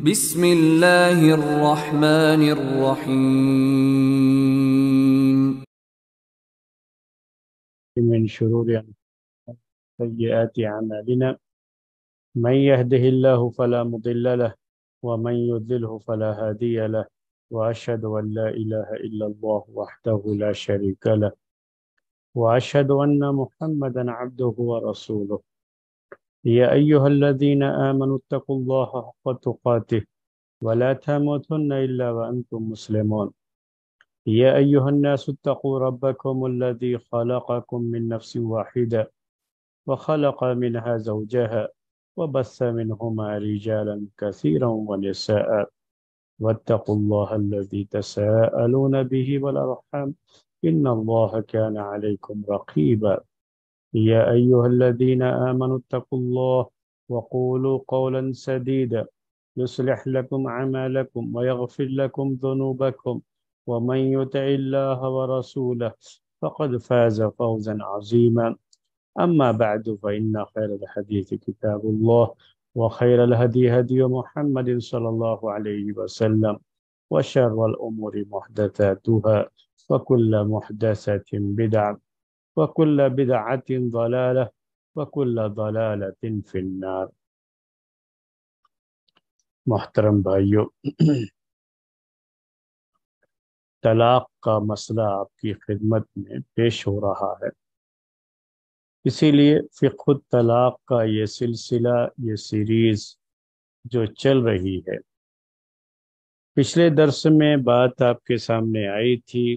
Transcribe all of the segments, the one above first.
بسم اللہ الرحمن الرحیم. من شرور أنفسنا وسيئات أعمالنا من يهده الله فلا مضل له ومن يضلله فلا هادي له وأشهد أن لا إله إلا الله وحده لا شريك له وأشهد أن محمدا عبده ورسوله يا أيها الذين آمنوا اتقوا الله حق تقاته ولا تموتن إلا وأنتم مسلمون يا أيها الناس اتقوا ربكم الذي خلقكم من نفس واحدة وخلق منها زوجها وبث منهما رجالا كثيرا ونساء واتقوا الله الذي تساءلون به والأرحام إن الله كان عليكم رقيبا يا أيها الذين آمنوا اتقوا الله وقولوا قولا سديدا يصلح لكم أعمالكم ويغفر لكم ذنوبكم ومن يطع الله ورسوله فقد فاز فوزا عظيما أما بعد فإن خير الحديث كتاب الله وخير الهدي هدي محمد صلى الله عليه وسلم وشر الأمور محدثاتها وكل محدثة بدعة وكل بدعة ضلالة وكل ضلالة في النار. محترم بھائیو، طلاق کا مسئلہ آپ کی خدمت میں پیش ہو رہا ہے، اسی لیے فقہ الطلاق کا یہ سلسلہ، یہ سیریز جو چل رہی ہے، پچھلے درس میں بات آپ کے سامنے آئی تھی،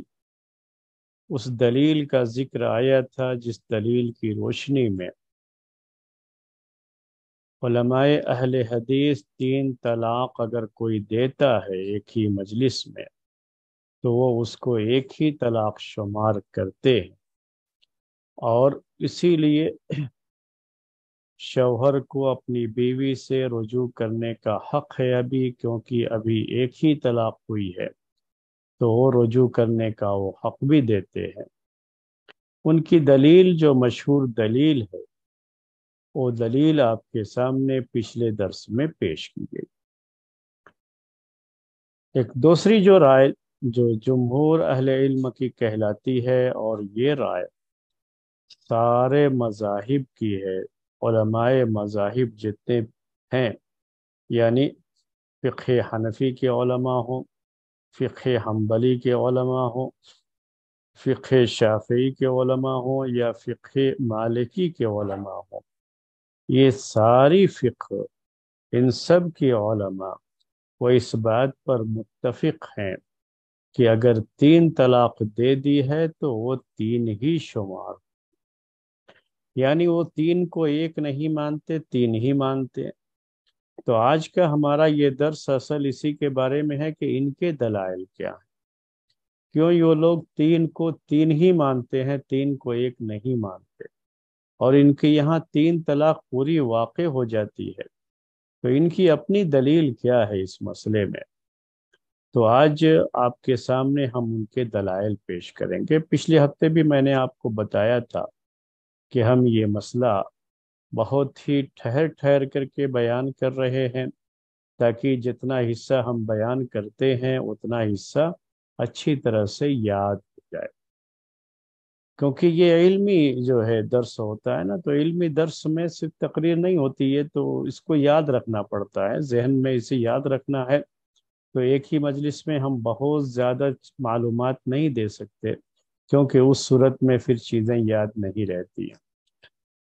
اس دلیل کا ذکر آیا تھا جس دلیل کی روشنی میں علماء اہل حدیث 3 طلاق اگر کوئی دیتا ہے ایک ہی مجلس میں تو وہ اس کو ایک ہی طلاق شمار کرتے ہیں، اور اسی لیے شوہر کو اپنی بیوی سے رجوع کرنے کا حق ہے ابھی، کیونکہ ابھی ایک ہی طلاق ہوئی ہے تو وہ رجوع کرنے کا وہ حق بھی دیتے ہیں۔ ان کی دلیل جو مشہور دلیل ہے وہ دلیل آپ کے سامنے پچھلے درس میں پیش کی گئی۔ ایک دوسری جو رائے جو جمہور اہل علم کی کہلاتی ہے، اور یہ رائے سارے مذاہب کی ہے، علماء مذاہب جتنے ہیں، یعنی فقہ حنفی کے علماء ہوں، فقہ حنبلی کے علماء ہوں، فقہ شافعی کے علماء ہوں، یا فقہ مالکی کے علماء ہوں، یہ ساری فقہ، ان سب کی علماء وہ اس بات پر متفق ہیں کہ اگر 3 طلاق دے دی ہے تو وہ 3 ہی شمار، یعنی وہ 3 کو ایک نہیں مانتے، 3 ہی مانتے ہیں۔ تو آج کا ہمارا یہ درس اصل اسی کے بارے میں ہے کہ ان کے دلائل کیا ہیں، کیوں یہ لوگ 3 کو 3 ہی مانتے ہیں، 3 کو ایک نہیں مانتے، اور ان کے یہاں 3 طلاق پوری واقع ہو جاتی ہے، تو ان کی اپنی دلیل کیا ہے اس مسئلے میں۔ تو آج آپ کے سامنے ہم ان کے دلائل پیش کریں گے۔ پچھلے ہفتے بھی میں نے آپ کو بتایا تھا کہ ہم یہ مسئلہ بہت ہی ٹھہر ٹھہر کر کے بیان کر رہے ہیں، تاکہ جتنا حصہ ہم بیان کرتے ہیں اتنا حصہ اچھی طرح سے یاد ہو جائے، کیونکہ یہ علمی جو ہے درس ہوتا ہے نا، تو علمی درس میں صرف تقریر نہیں ہوتی ہے، تو اس کو یاد رکھنا پڑتا ہے، ذہن میں اسے یاد رکھنا ہے، تو ایک ہی مجلس میں ہم بہت زیادہ معلومات نہیں دے سکتے، کیونکہ اس صورت میں پھر چیزیں یاد نہیں رہتی ہیں۔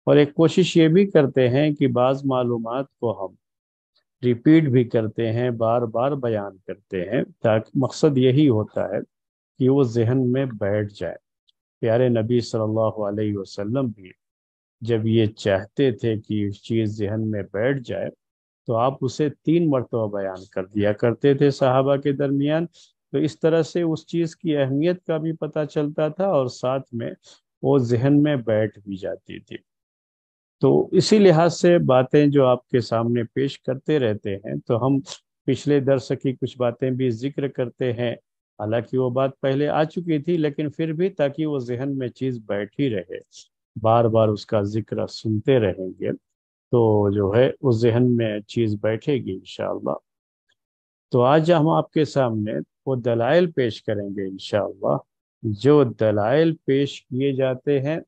اور ایک کوشش یہ بھی کرتے ہیں کہ بعض معلومات کو ہم ریپیٹ بھی کرتے ہیں، بار بار بیان کرتے ہیں، تاکہ مقصد یہی ہوتا ہے کہ وہ ذہن میں بیٹھ جائے۔ پیارے نبی صلی اللہ علیہ وسلم بھی جب یہ چاہتے تھے کہ اس چیز ذہن میں بیٹھ جائے تو آپ اسے 3 مرتبہ بیان کر دیا کرتے تھے صحابہ کے درمیان، تو اس طرح سے اس چیز کی اہمیت کا بھی پتہ چلتا تھا، اور ساتھ میں وہ ذہن میں بیٹھ بھی جاتی تھی۔ تو اسی لحاظ سے باتیں جو آپ کے سامنے پیش کرتے رہتے ہیں، تو ہم پچھلے درس کی کچھ باتیں بھی ذکر کرتے ہیں، حالانکہ وہ بات پہلے آ چکی تھی، لیکن پھر بھی تاکہ وہ ذہن میں چیز بیٹھی رہے، بار بار اس کا ذکر سنتے رہیں گے تو جو ہے اس ذہن میں چیز بیٹھے گی انشاءاللہ۔ تو آج ہم آپ کے سامنے وہ دلائل پیش کریں گے انشاءاللہ، جو دلائل پیش کیے جاتے ہیں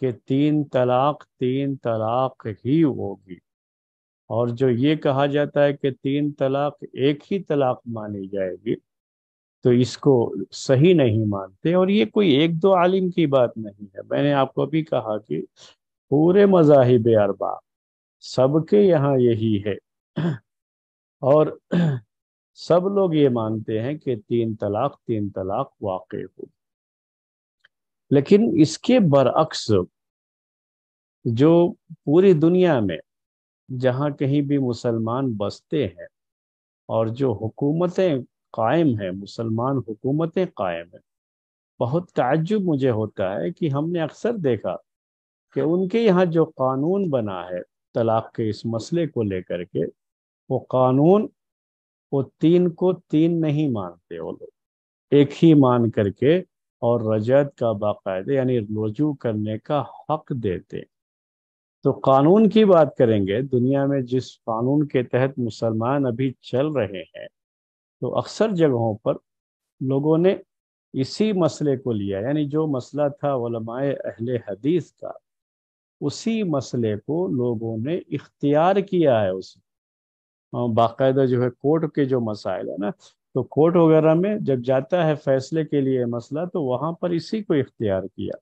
کہ تین طلاق ہی ہوگی، اور جو یہ کہا جاتا ہے کہ تین طلاق ایک ہی طلاق مانی جائے گی، تو اس کو صحیح نہیں مانتے۔ اور یہ کوئی ایک دو عالم کی بات نہیں ہے، میں نے آپ کو بھی کہا کہ پورے مذاہب اربعہ سب کے یہاں یہی ہے، اور سب لوگ یہ مانتے ہیں کہ تین طلاق واقع ہو۔ لیکن اس کے برعکس جو پوری دنیا میں جہاں کہیں بھی مسلمان بستے ہیں اور جو حکومتیں قائم ہیں، مسلمان حکومتیں قائم ہیں، بہت تعجب مجھے ہوتا ہے کہ ہم نے اکثر دیکھا کہ ان کے یہاں جو قانون بنا ہے طلاق کے اس مسئلے کو لے کر کے، وہ قانون وہ تین کو تین نہیں مانتے، وہ لوگ ایک ہی مان کر کے اور رجعت کا باقاعدہ یعنی رجوع کرنے کا حق دیتے۔ تو قانون کی بات کریں گے، دنیا میں جس قانون کے تحت مسلمان ابھی چل رہے ہیں، تو اکثر جگہوں پر لوگوں نے اسی مسئلے کو لیا، یعنی جو مسئلہ تھا علماء اہل حدیث کا، اسی مسئلے کو لوگوں نے اختیار کیا ہے۔ اس باقاعدہ جو ہے کورٹ کے جو مسائل ہے نا، تو کورٹ وغیرہ میں جب جاتا ہے فیصلے کے لیے مسئلہ، تو وہاں پر اسی کو اختیار کیا۔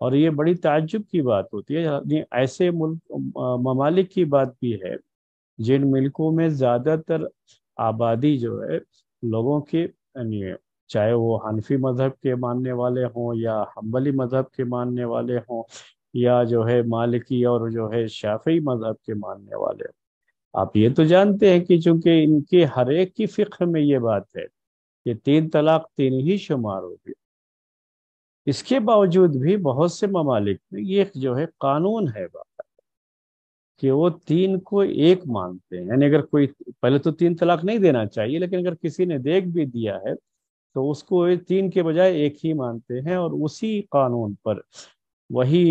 اور یہ بڑی تعجب کی بات ہوتی ہے، یعنی ایسے ممالک کی بات بھی ہے جن ملکوں میں زیادہ تر آبادی جو ہے لوگوں کی، یعنی چاہے وہ حنفی مذہب کے ماننے والے ہوں یا حنبلی مذہب کے ماننے والے ہوں، یا جو ہے مالکی اور جو ہے شافعی مذہب کے ماننے والے ہوں، آپ یہ تو جانتے ہیں کہ چونکہ ان کے ہر ایک کی فقہ میں یہ بات ہے کہ تین طلاق تین ہی شمار ہوگی۔ اس کے باوجود بھی بہت سے ممالک میں یہ جو ہے قانون ہے کہ وہ تین کو ایک مانتے ہیں، یعنی اگر کوئی پہلے تو تین طلاق نہیں دینا چاہیے، لیکن اگر کسی نے دیکھ بھی دیا ہے تو اس کو تین کے بجائے ایک ہی مانتے ہیں، اور اسی قانون پر وہی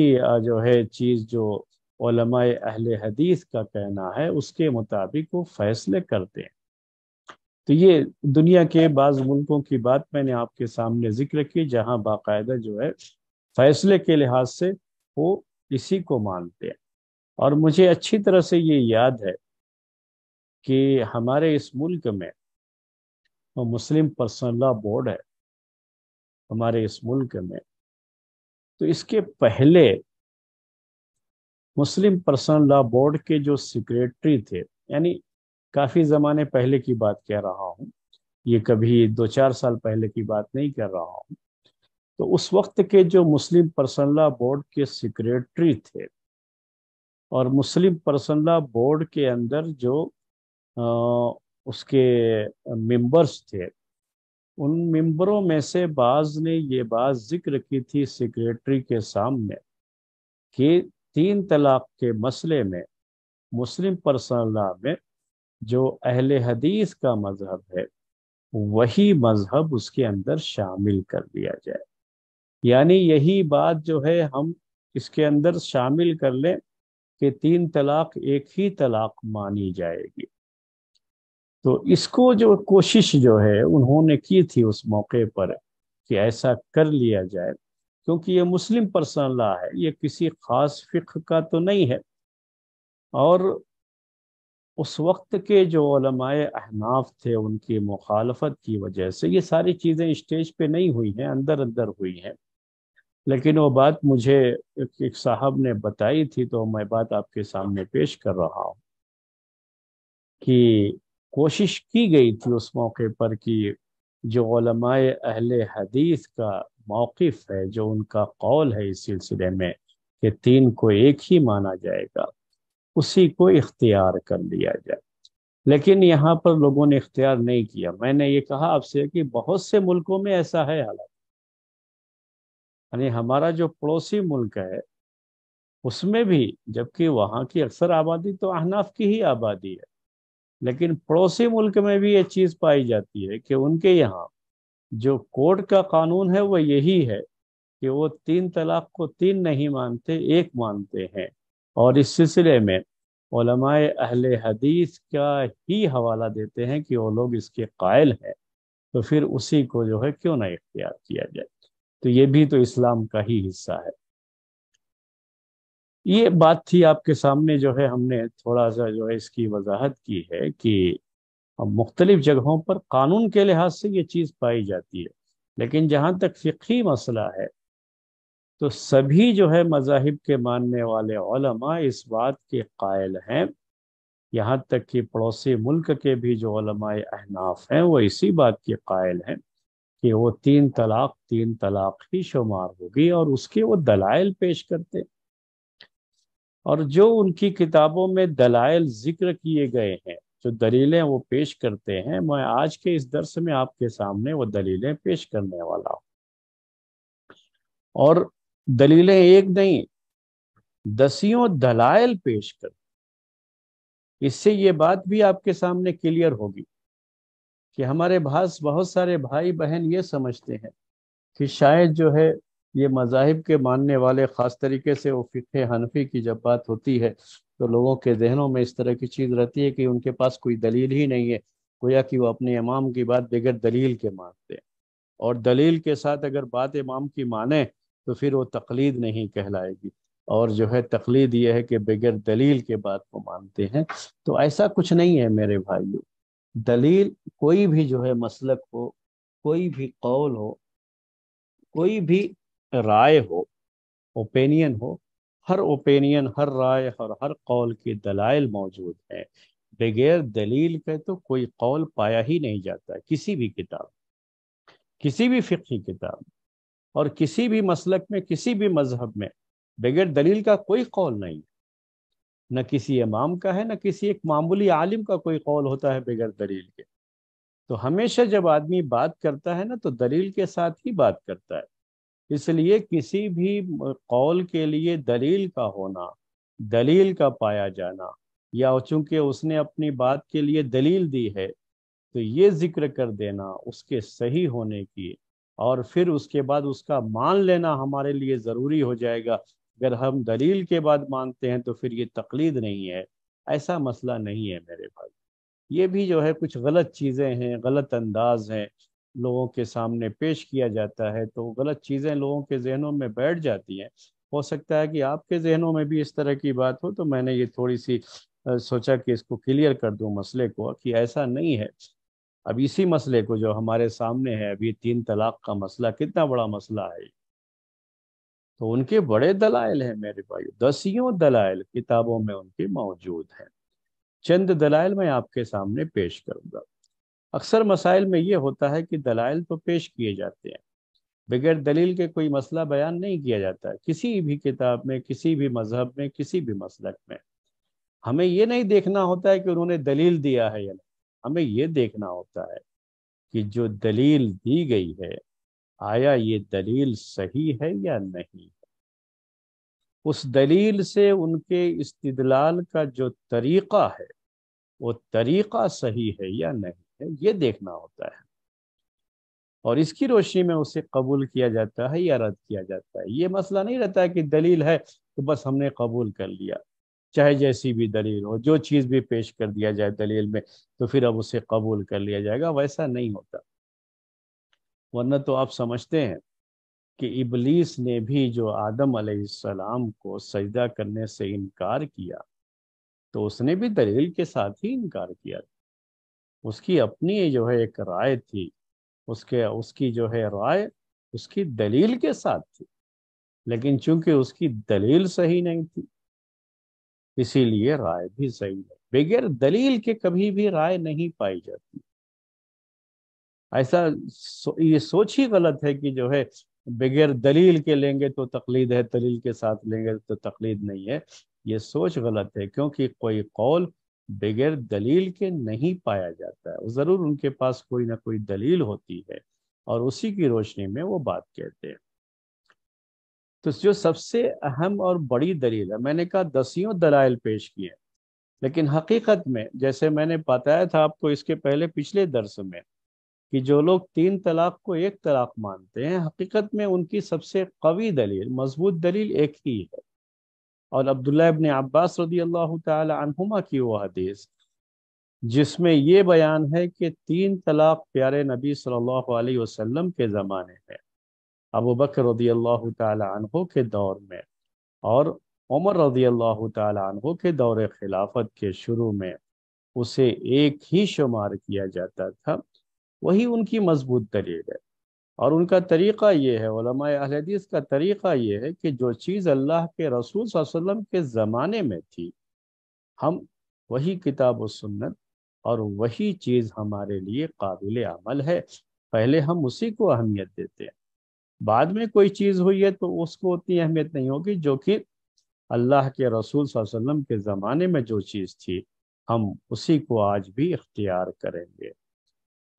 جو ہے چیز جو علماء اہل حدیث کا کہنا ہے اس کے مطابق وہ فیصلے کرتے ہیں۔ تو یہ دنیا کے بعض ملکوں کی بات میں نے آپ کے سامنے ذکر کی، جہاں باقاعدہ جو ہے فیصلے کے لحاظ سے وہ اسی کو مانتے ہیں۔ اور مجھے اچھی طرح سے یہ یاد ہے کہ ہمارے اس ملک میں مسلم پرسنل لا بورڈ ہے ہمارے اس ملک میں، تو اس کے پہلے مسلم پرسنل لا بورڈ کے جو سیکریٹری تھے، یعنی کافی زمانے پہلے کی بات کہہ رہا ہوں، یہ کبھی 2-4 سال پہلے کی بات نہیں کر رہا ہوں، تو اس وقت کے جو مسلم پرسنل لا بورڈ کے سیکریٹری تھے، اور مسلم پرسنل لا بورڈ کے اندر جو اس کے ممبرز تھے، ان ممبروں میں سے بعض نے یہ بات ذکر کی تھی سیکریٹری کے سامنے کہ تین طلاق کے مسئلے میں مسلم پرسنل لا میں جو اہل حدیث کا مذہب ہے وہی مذہب اس کے اندر شامل کر دیا جائے، یعنی یہی بات جو ہے ہم اس کے اندر شامل کر لیں کہ تین طلاق ایک ہی طلاق مانی جائے گی۔ تو اس کو جو کوشش جو ہے انہوں نے کی تھی اس موقع پر کہ ایسا کر لیا جائے، کیونکہ یہ مسلم پرسنل لا ہے، یہ کسی خاص فقہ کا تو نہیں ہے، اور اس وقت کے جو علماء احناف تھے ان کی مخالفت کی وجہ سے یہ ساری چیزیں اسٹیج پہ نہیں ہوئی ہیں، اندر اندر ہوئی ہیں۔ لیکن وہ بات مجھے ایک صاحب نے بتائی تھی، تو میں بات آپ کے سامنے پیش کر رہا ہوں کہ کوشش کی گئی تھی اس موقع پر کہ جو علماء اہل حدیث کا موقف ہے، جو ان کا قول ہے اس سلسلے میں کہ تین کو ایک ہی مانا جائے گا، اسی کو اختیار کر لیا جائے۔ لیکن یہاں پر لوگوں نے اختیار نہیں کیا۔ میں نے یہ کہا آپ سے کہ بہت سے ملکوں میں ایسا ہے حالات، یعنی ہمارا جو پڑوسی ملک ہے اس میں بھی، جبکہ وہاں کی اکثر آبادی تو احناف کی ہی آبادی ہے، لیکن پڑوسی ملک میں بھی یہ چیز پائی جاتی ہے کہ ان کے یہاں جو کورٹ کا قانون ہے وہ یہی ہے کہ وہ تین طلاق کو تین نہیں مانتے، ایک مانتے ہیں، اور اس سلسلے میں علماء اہل حدیث کا ہی حوالہ دیتے ہیں کہ وہ لوگ اس کے قائل ہیں، تو پھر اسی کو جو ہے کیوں نہ اختیار کیا جائے؟ تو یہ بھی تو اسلام کا ہی حصہ ہے۔ یہ بات تھی آپ کے سامنے، جو ہے ہم نے تھوڑا سا جو ہے اس کی وضاحت کی ہے کہ مختلف جگہوں پر قانون کے لحاظ سے یہ چیز پائی جاتی ہے، لیکن جہاں تک فقہی مسئلہ ہے تو سبھی جو ہے مذاہب کے ماننے والے علماء اس بات کے قائل ہیں، یہاں تک کہ پڑوسی ملک کے بھی جو علماء احناف ہیں وہ اسی بات کے قائل ہیں کہ وہ تین طلاق ہی شمار ہوگی، اور اس کے وہ دلائل پیش کرتے، اور جو ان کی کتابوں میں دلائل ذکر کیے گئے ہیں، جو دلیلیں وہ پیش کرتے ہیں، میں آج کے اس درس میں آپ کے سامنے وہ دلیلیں پیش کرنے والا ہوں۔ اور دلیلیں ایک نہیں، دسیوں دلائل پیش کر، اس سے یہ بات بھی آپ کے سامنے کلیئر ہوگی کہ ہمارے بہت سارے بھائی بہن یہ سمجھتے ہیں کہ شاید جو ہے یہ مذاہب کے ماننے والے، خاص طریقے سے وہ فقہ حنفی کی جب بات ہوتی ہے تو لوگوں کے ذہنوں میں اس طرح کی چیز رہتی ہے کہ ان کے پاس کوئی دلیل ہی نہیں ہے، گویا کہ وہ اپنے امام کی بات بغیر دلیل کے مانتے ہیں، اور دلیل کے ساتھ اگر بات امام کی مانے تو پھر وہ تقلید نہیں کہلائے گی، اور جو ہے تقلید یہ ہے کہ بغیر دلیل کے بات کو مانتے ہیں۔ تو ایسا کچھ نہیں ہے میرے بھائیو، دلیل کوئی بھی جو ہے مسلک ہو، کوئی بھی قول ہو، کوئی بھی رائے ہو، اوپینین ہو، ہر اوپینین، ہر رائے اور ہر قول کی دلائل موجود ہیں، بغیر دلیل کے تو کوئی قول پایا ہی نہیں جاتا، کسی بھی کتاب، کسی بھی فقہی کتاب اور کسی بھی مسلک میں، کسی بھی مذہب میں بغیر دلیل کا کوئی قول نہیں، نہ کسی امام کا ہے، نہ کسی ایک معمولی عالم کا کوئی قول ہوتا ہے بغیر دلیل کے۔ تو ہمیشہ جب آدمی بات کرتا ہے نا تو دلیل کے ساتھ ہی بات کرتا ہے، اس لیے کسی بھی قول کے لیے دلیل کا ہونا، دلیل کا پایا جانا، یا چونکہ اس نے اپنی بات کے لیے دلیل دی ہے تو یہ ذکر کر دینا اس کے صحیح ہونے کی، اور پھر اس کے بعد اس کا مان لینا ہمارے لیے ضروری ہو جائے گا، اگر ہم دلیل کے بعد مانتے ہیں تو پھر یہ تقلید نہیں ہے، ایسا مسئلہ نہیں ہے میرے بھائی۔ یہ بھی جو ہے کچھ غلط چیزیں ہیں، غلط انداز ہیں، لوگوں کے سامنے پیش کیا جاتا ہے تو غلط چیزیں لوگوں کے ذہنوں میں بیٹھ جاتی ہیں۔ ہو سکتا ہے کہ آپ کے ذہنوں میں بھی اس طرح کی بات ہو، تو میں نے یہ تھوڑی سی سوچا کہ اس کو کلیئر کر دوں مسئلے کو، کہ ایسا نہیں ہے۔ اب اسی مسئلے کو جو ہمارے سامنے ہے، ابھی تین طلاق کا مسئلہ کتنا بڑا مسئلہ ہے، تو ان کے بڑے دلائل ہیں میرے بھائی، دسیوں دلائل کتابوں میں ان کے موجود ہیں۔ چند دلائل میں آپ کے سامنے پیش کروں گا۔ اکثر مسائل میں یہ ہوتا ہے کہ دلائل تو پیش کیے جاتے ہیں، بغیر دلیل کے کوئی مسئلہ بیان نہیں کیا جاتا ہے، کسی بھی کتاب میں، کسی بھی مذہب میں، کسی بھی مسلک میں۔ ہمیں یہ نہیں دیکھنا ہوتا ہے کہ انہوں نے دلیل دیا ہے یا نہیں، ہمیں یہ دیکھنا ہوتا ہے کہ جو دلیل دی گئی ہے آیا یہ دلیل صحیح ہے یا نہیں، اس دلیل سے ان کے استدلال کا جو طریقہ ہے وہ طریقہ صحیح ہے یا نہیں ہے، یہ دیکھنا ہوتا ہے، اور اس کی روشنی میں اسے قبول کیا جاتا ہے یا رد کیا جاتا ہے۔ یہ مسئلہ نہیں رہتا ہے کہ دلیل ہے تو بس ہم نے قبول کر لیا، چاہے جیسی بھی دلیل ہو، جو چیز بھی پیش کر دیا جائے دلیل میں تو پھر اب اسے قبول کر لیا جائے گا، ویسا نہیں ہوتا۔ ورنہ تو آپ سمجھتے ہیں کہ ابلیس نے بھی جو آدم علیہ السلام کو سجدہ کرنے سے انکار کیا تو اس نے بھی دلیل کے ساتھ ہی انکار کیا، اس کی اپنی جو ہے ایک رائے تھی، اس کی جو ہے رائے اس کی دلیل کے ساتھ تھی، لیکن چونکہ اس کی دلیل صحیح نہیں تھی اسی لیے رائے بھی صحیح نہیں، بغیر دلیل کے کبھی بھی رائے نہیں پائی جاتی۔ ایسا یہ سوچ ہی غلط ہے کہ جو ہے بغیر دلیل کے لیں گے تو تقلید ہے، دلیل کے ساتھ لیں گے تو تقلید نہیں ہے، یہ سوچ غلط ہے، کیونکہ کوئی قول بغیر دلیل کے نہیں پایا جاتا ہے، ضرور ان کے پاس کوئی نہ کوئی دلیل ہوتی ہے اور اسی کی روشنی میں وہ بات کہتے ہیں۔ تو جو سب سے اہم اور بڑی دلیل ہے، میں نے کہا دسیوں دلائل پیش کیے، لیکن حقیقت میں جیسے میں نے بتایا تھا آپ کو اس کے پہلے پچھلے درس میں کہ جو لوگ تین طلاق کو ایک طلاق مانتے ہیں، حقیقت میں ان کی سب سے قوی دلیل، مضبوط دلیل ایک ہی ہے، اور عبداللہ ابن عباس رضی اللہ تعالی عنہما کی وہ حدیث جس میں یہ بیان ہے کہ 3 طلاق پیارے نبی صلی اللہ علیہ وسلم کے زمانے میں، ابو بکر رضی اللہ تعالی عنہ کے دور میں، اور عمر رضی اللہ تعالی عنہ کے دور خلافت کے شروع میں اسے ایک ہی شمار کیا جاتا تھا، وہی ان کی مضبوط دلیل ہے۔ اور ان کا طریقہ یہ ہے، علماء اہل حدیث کا طریقہ یہ ہے کہ جو چیز اللہ کے رسول صلی اللہ علیہ وسلم کے زمانے میں تھی، ہم وہی کتاب و سنت اور وہی چیز ہمارے لیے قابل عمل ہے، پہلے ہم اسی کو اہمیت دیتے ہیں۔ بعد میں کوئی چیز ہوئی ہے تو اس کو اتنی اہمیت نہیں ہوگی، جو کہ اللہ کے رسول صلی اللہ علیہ وسلم کے زمانے میں جو چیز تھی ہم اسی کو آج بھی اختیار کریں گے۔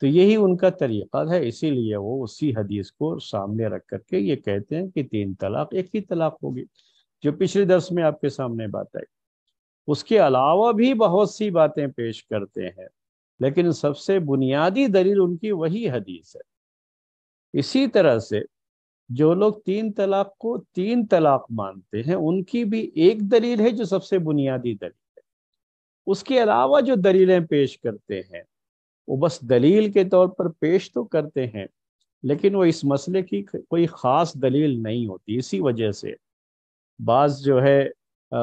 تو یہی ان کا طریقہ ہے، اسی لیے وہ اسی حدیث کو سامنے رکھ کر کے یہ کہتے ہیں کہ 3 طلاق ایک ہی طلاق ہوگی، جو پچھلے درس میں آپ کے سامنے بات آئی۔ اس کے علاوہ بھی بہت سی باتیں پیش کرتے ہیں، لیکن سب سے بنیادی دلیل ان کی وہی حدیث ہے۔ اسی طرح سے جو لوگ 3 طلاق کو 3 طلاق مانتے ہیں، ان کی بھی ایک دلیل ہے جو سب سے بنیادی دلیل ہے۔ اس کے علاوہ جو دلیلیں پیش کرتے ہیں وہ بس دلیل کے طور پر پیش تو کرتے ہیں، لیکن وہ اس مسئلے کی کوئی خاص دلیل نہیں ہوتی۔ اسی وجہ سے بعض جو ہے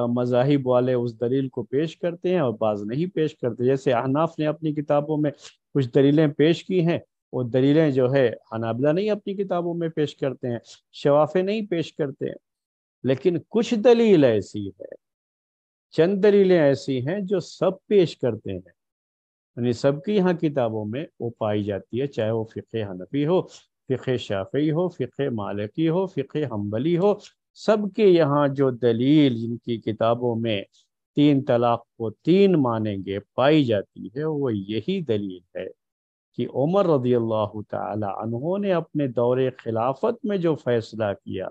مذاہب والے اس دلیل کو پیش کرتے ہیں اور بعض نہیں پیش کرتے۔ جیسے احناف نے اپنی کتابوں میں کچھ دلیلیں پیش کی ہیں، وہ دلیلیں جو ہے حنابلہ نہیں اپنی کتابوں میں پیش کرتے ہیں، شوافے نہیں پیش کرتے ہیں۔ لیکن کچھ دلیل ایسی ہے، چند دلیلیں ایسی ہیں جو سب پیش کرتے ہیں، یعنی سب کی یہاں کتابوں میں وہ پائی جاتی ہے، چاہے وہ فقہ حنفی ہو، فقہ شافعی ہو، فقہ مالکی ہو، فقہ حنبلی ہو، سب کے یہاں جو دلیل جن کی کتابوں میں 3 طلاق کو 3 مانیں گے پائی جاتی ہے، وہ یہی دلیل ہے کہ عمر رضی اللہ تعالی عنہ نے اپنے دور خلافت میں جو فیصلہ کیا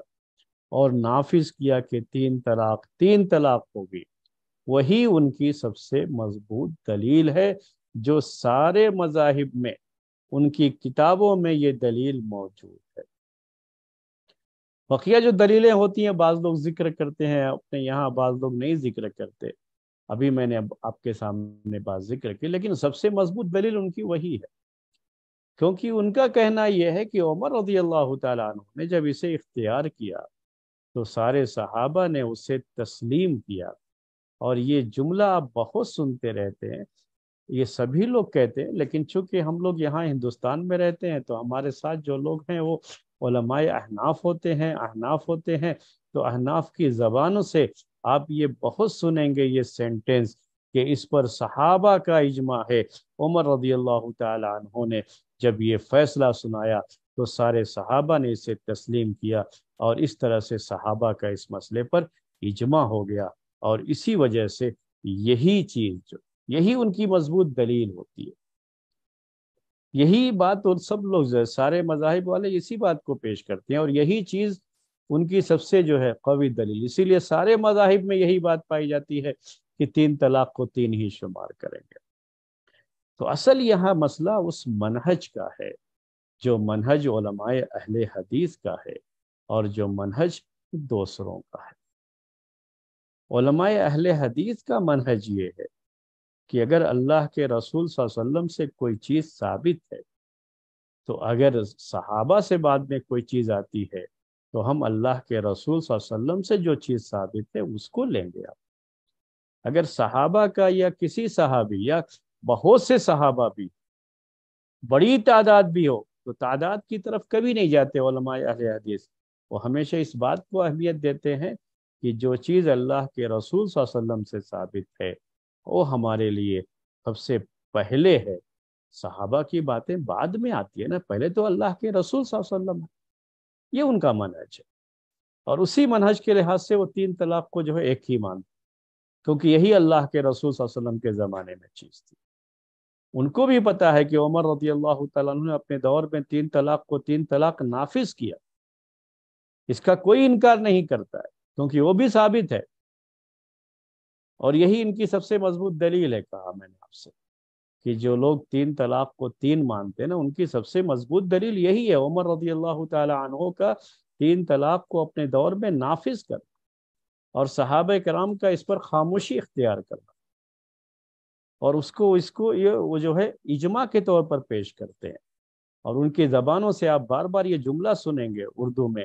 اور نافذ کیا کہ 3 طلاق 3 طلاق ہوگی، وہی ان کی سب سے مضبوط دلیل ہے، جو سارے مذاہب میں ان کی کتابوں میں یہ دلیل موجود ہے۔ بقیہ جو دلیلیں ہوتی ہیں بعض لوگ ذکر کرتے ہیں اپنے یہاں، بعض لوگ نہیں ذکر کرتے، ابھی میں نے آپ کے سامنے بات ذکر کی، لیکن سب سے مضبوط دلیل ان کی وہی ہے، کیونکہ ان کا کہنا یہ ہے کہ عمر رضی اللہ تعالیٰ عنہ نے جب اسے اختیار کیا تو سارے صحابہ نے اسے تسلیم کیا۔ اور یہ جملہ آپ بہت سنتے رہتے ہیں، یہ سبھی لوگ کہتے ہیں، لیکن چونکہ ہم لوگ یہاں ہندوستان میں رہتے ہیں تو ہمارے ساتھ جو لوگ ہیں وہ علماء احناف ہوتے ہیں، تو احناف کی زبانوں سے آپ یہ بہت سنیں گے یہ سینٹنس کہ اس پر صحابہ کا اجماع ہے۔ عمر رضی اللہ تعالی عنہ نے جب یہ فیصلہ سنایا تو سارے صحابہ نے اسے تسلیم کیا، اور اس طرح سے صحابہ کا اس مسئلے پر اجماع ہو گیا، اور اسی وجہ سے یہی ان کی مضبوط دلیل ہوتی ہے۔ یہی بات اور سب لوگ سارے مذاہب والے اسی بات کو پیش کرتے ہیں، اور یہی چیز ان کی سب سے جو ہے قوی دلیل، اسی لیے سارے مذاہب میں یہی بات پائی جاتی ہے کہ 3 طلاق کو 3 ہی شمار کریں گے۔ تو اصل یہاں مسئلہ اس منہج کا ہے جو منہج علماء اہل حدیث کا ہے، اور جو منہج دوسروں کا ہے۔ علماء اہل حدیث کا منہج یہ ہے کہ اگر اللہ کے رسول صلی اللہ علیہ وسلم سے کوئی چیز ثابت ہے تو اگر صحابہ سے بعد میں کوئی چیز آتی ہے تو ہم اللہ کے رسول صلی اللہ علیہ وسلم سے جو چیز ثابت ہے اس کو لیں گے۔ اگر صحابہ کا یا کسی صحابی یا بہت سے صحابہ بھی، بڑی تعداد بھی ہو، تو تعداد کی طرف کبھی نہیں جاتے علماء اہل حدیث، وہ ہمیشہ اس بات کو اہمیت دیتے ہیں کہ جو چیز اللہ کے رسول صلی اللہ علیہ وسلم سے ثابت ہے وہ ہمارے لیے سب سے پہلے ہے۔ صحابہ کی باتیں بعد میں آتی ہے نا، پہلے تو اللہ کے رسول صلی اللہ علیہ وسلم ہے، یہ ان کا منہج ہے، اور اسی منہج کے لحاظ سے وہ 3 طلاق کو جو ہے ایک ہی مانتے، کیونکہ یہی اللہ کے رسول صلی اللہ علیہ وسلم کے زمانے میں چیز تھی۔ ان کو بھی پتا ہے کہ عمر رضی اللہ تعالیٰ عنہ نے اپنے دور میں 3 طلاق کو 3 طلاق نافذ کیا، اس کا کوئی انکار نہیں کرتا ہے، کیونکہ وہ بھی ثابت ہے، اور یہی ان کی سب سے مضبوط دلیل ہے۔ کہا میں نے آپ سے کہ جو لوگ 3 طلاق کو 3 مانتے ہیں نا، ان کی سب سے مضبوط دلیل یہی ہے، عمر رضی اللہ تعالی عنہ کا 3 طلاق کو اپنے دور میں نافذ کر۔ اور صحابہ کرام کا اس پر خاموشی اختیار کرنا، اور اس کو یہ وہ جو ہے اجماع کے طور پر پیش کرتے ہیں۔ اور ان کی زبانوں سے آپ بار بار یہ جملہ سنیں گے اردو میں،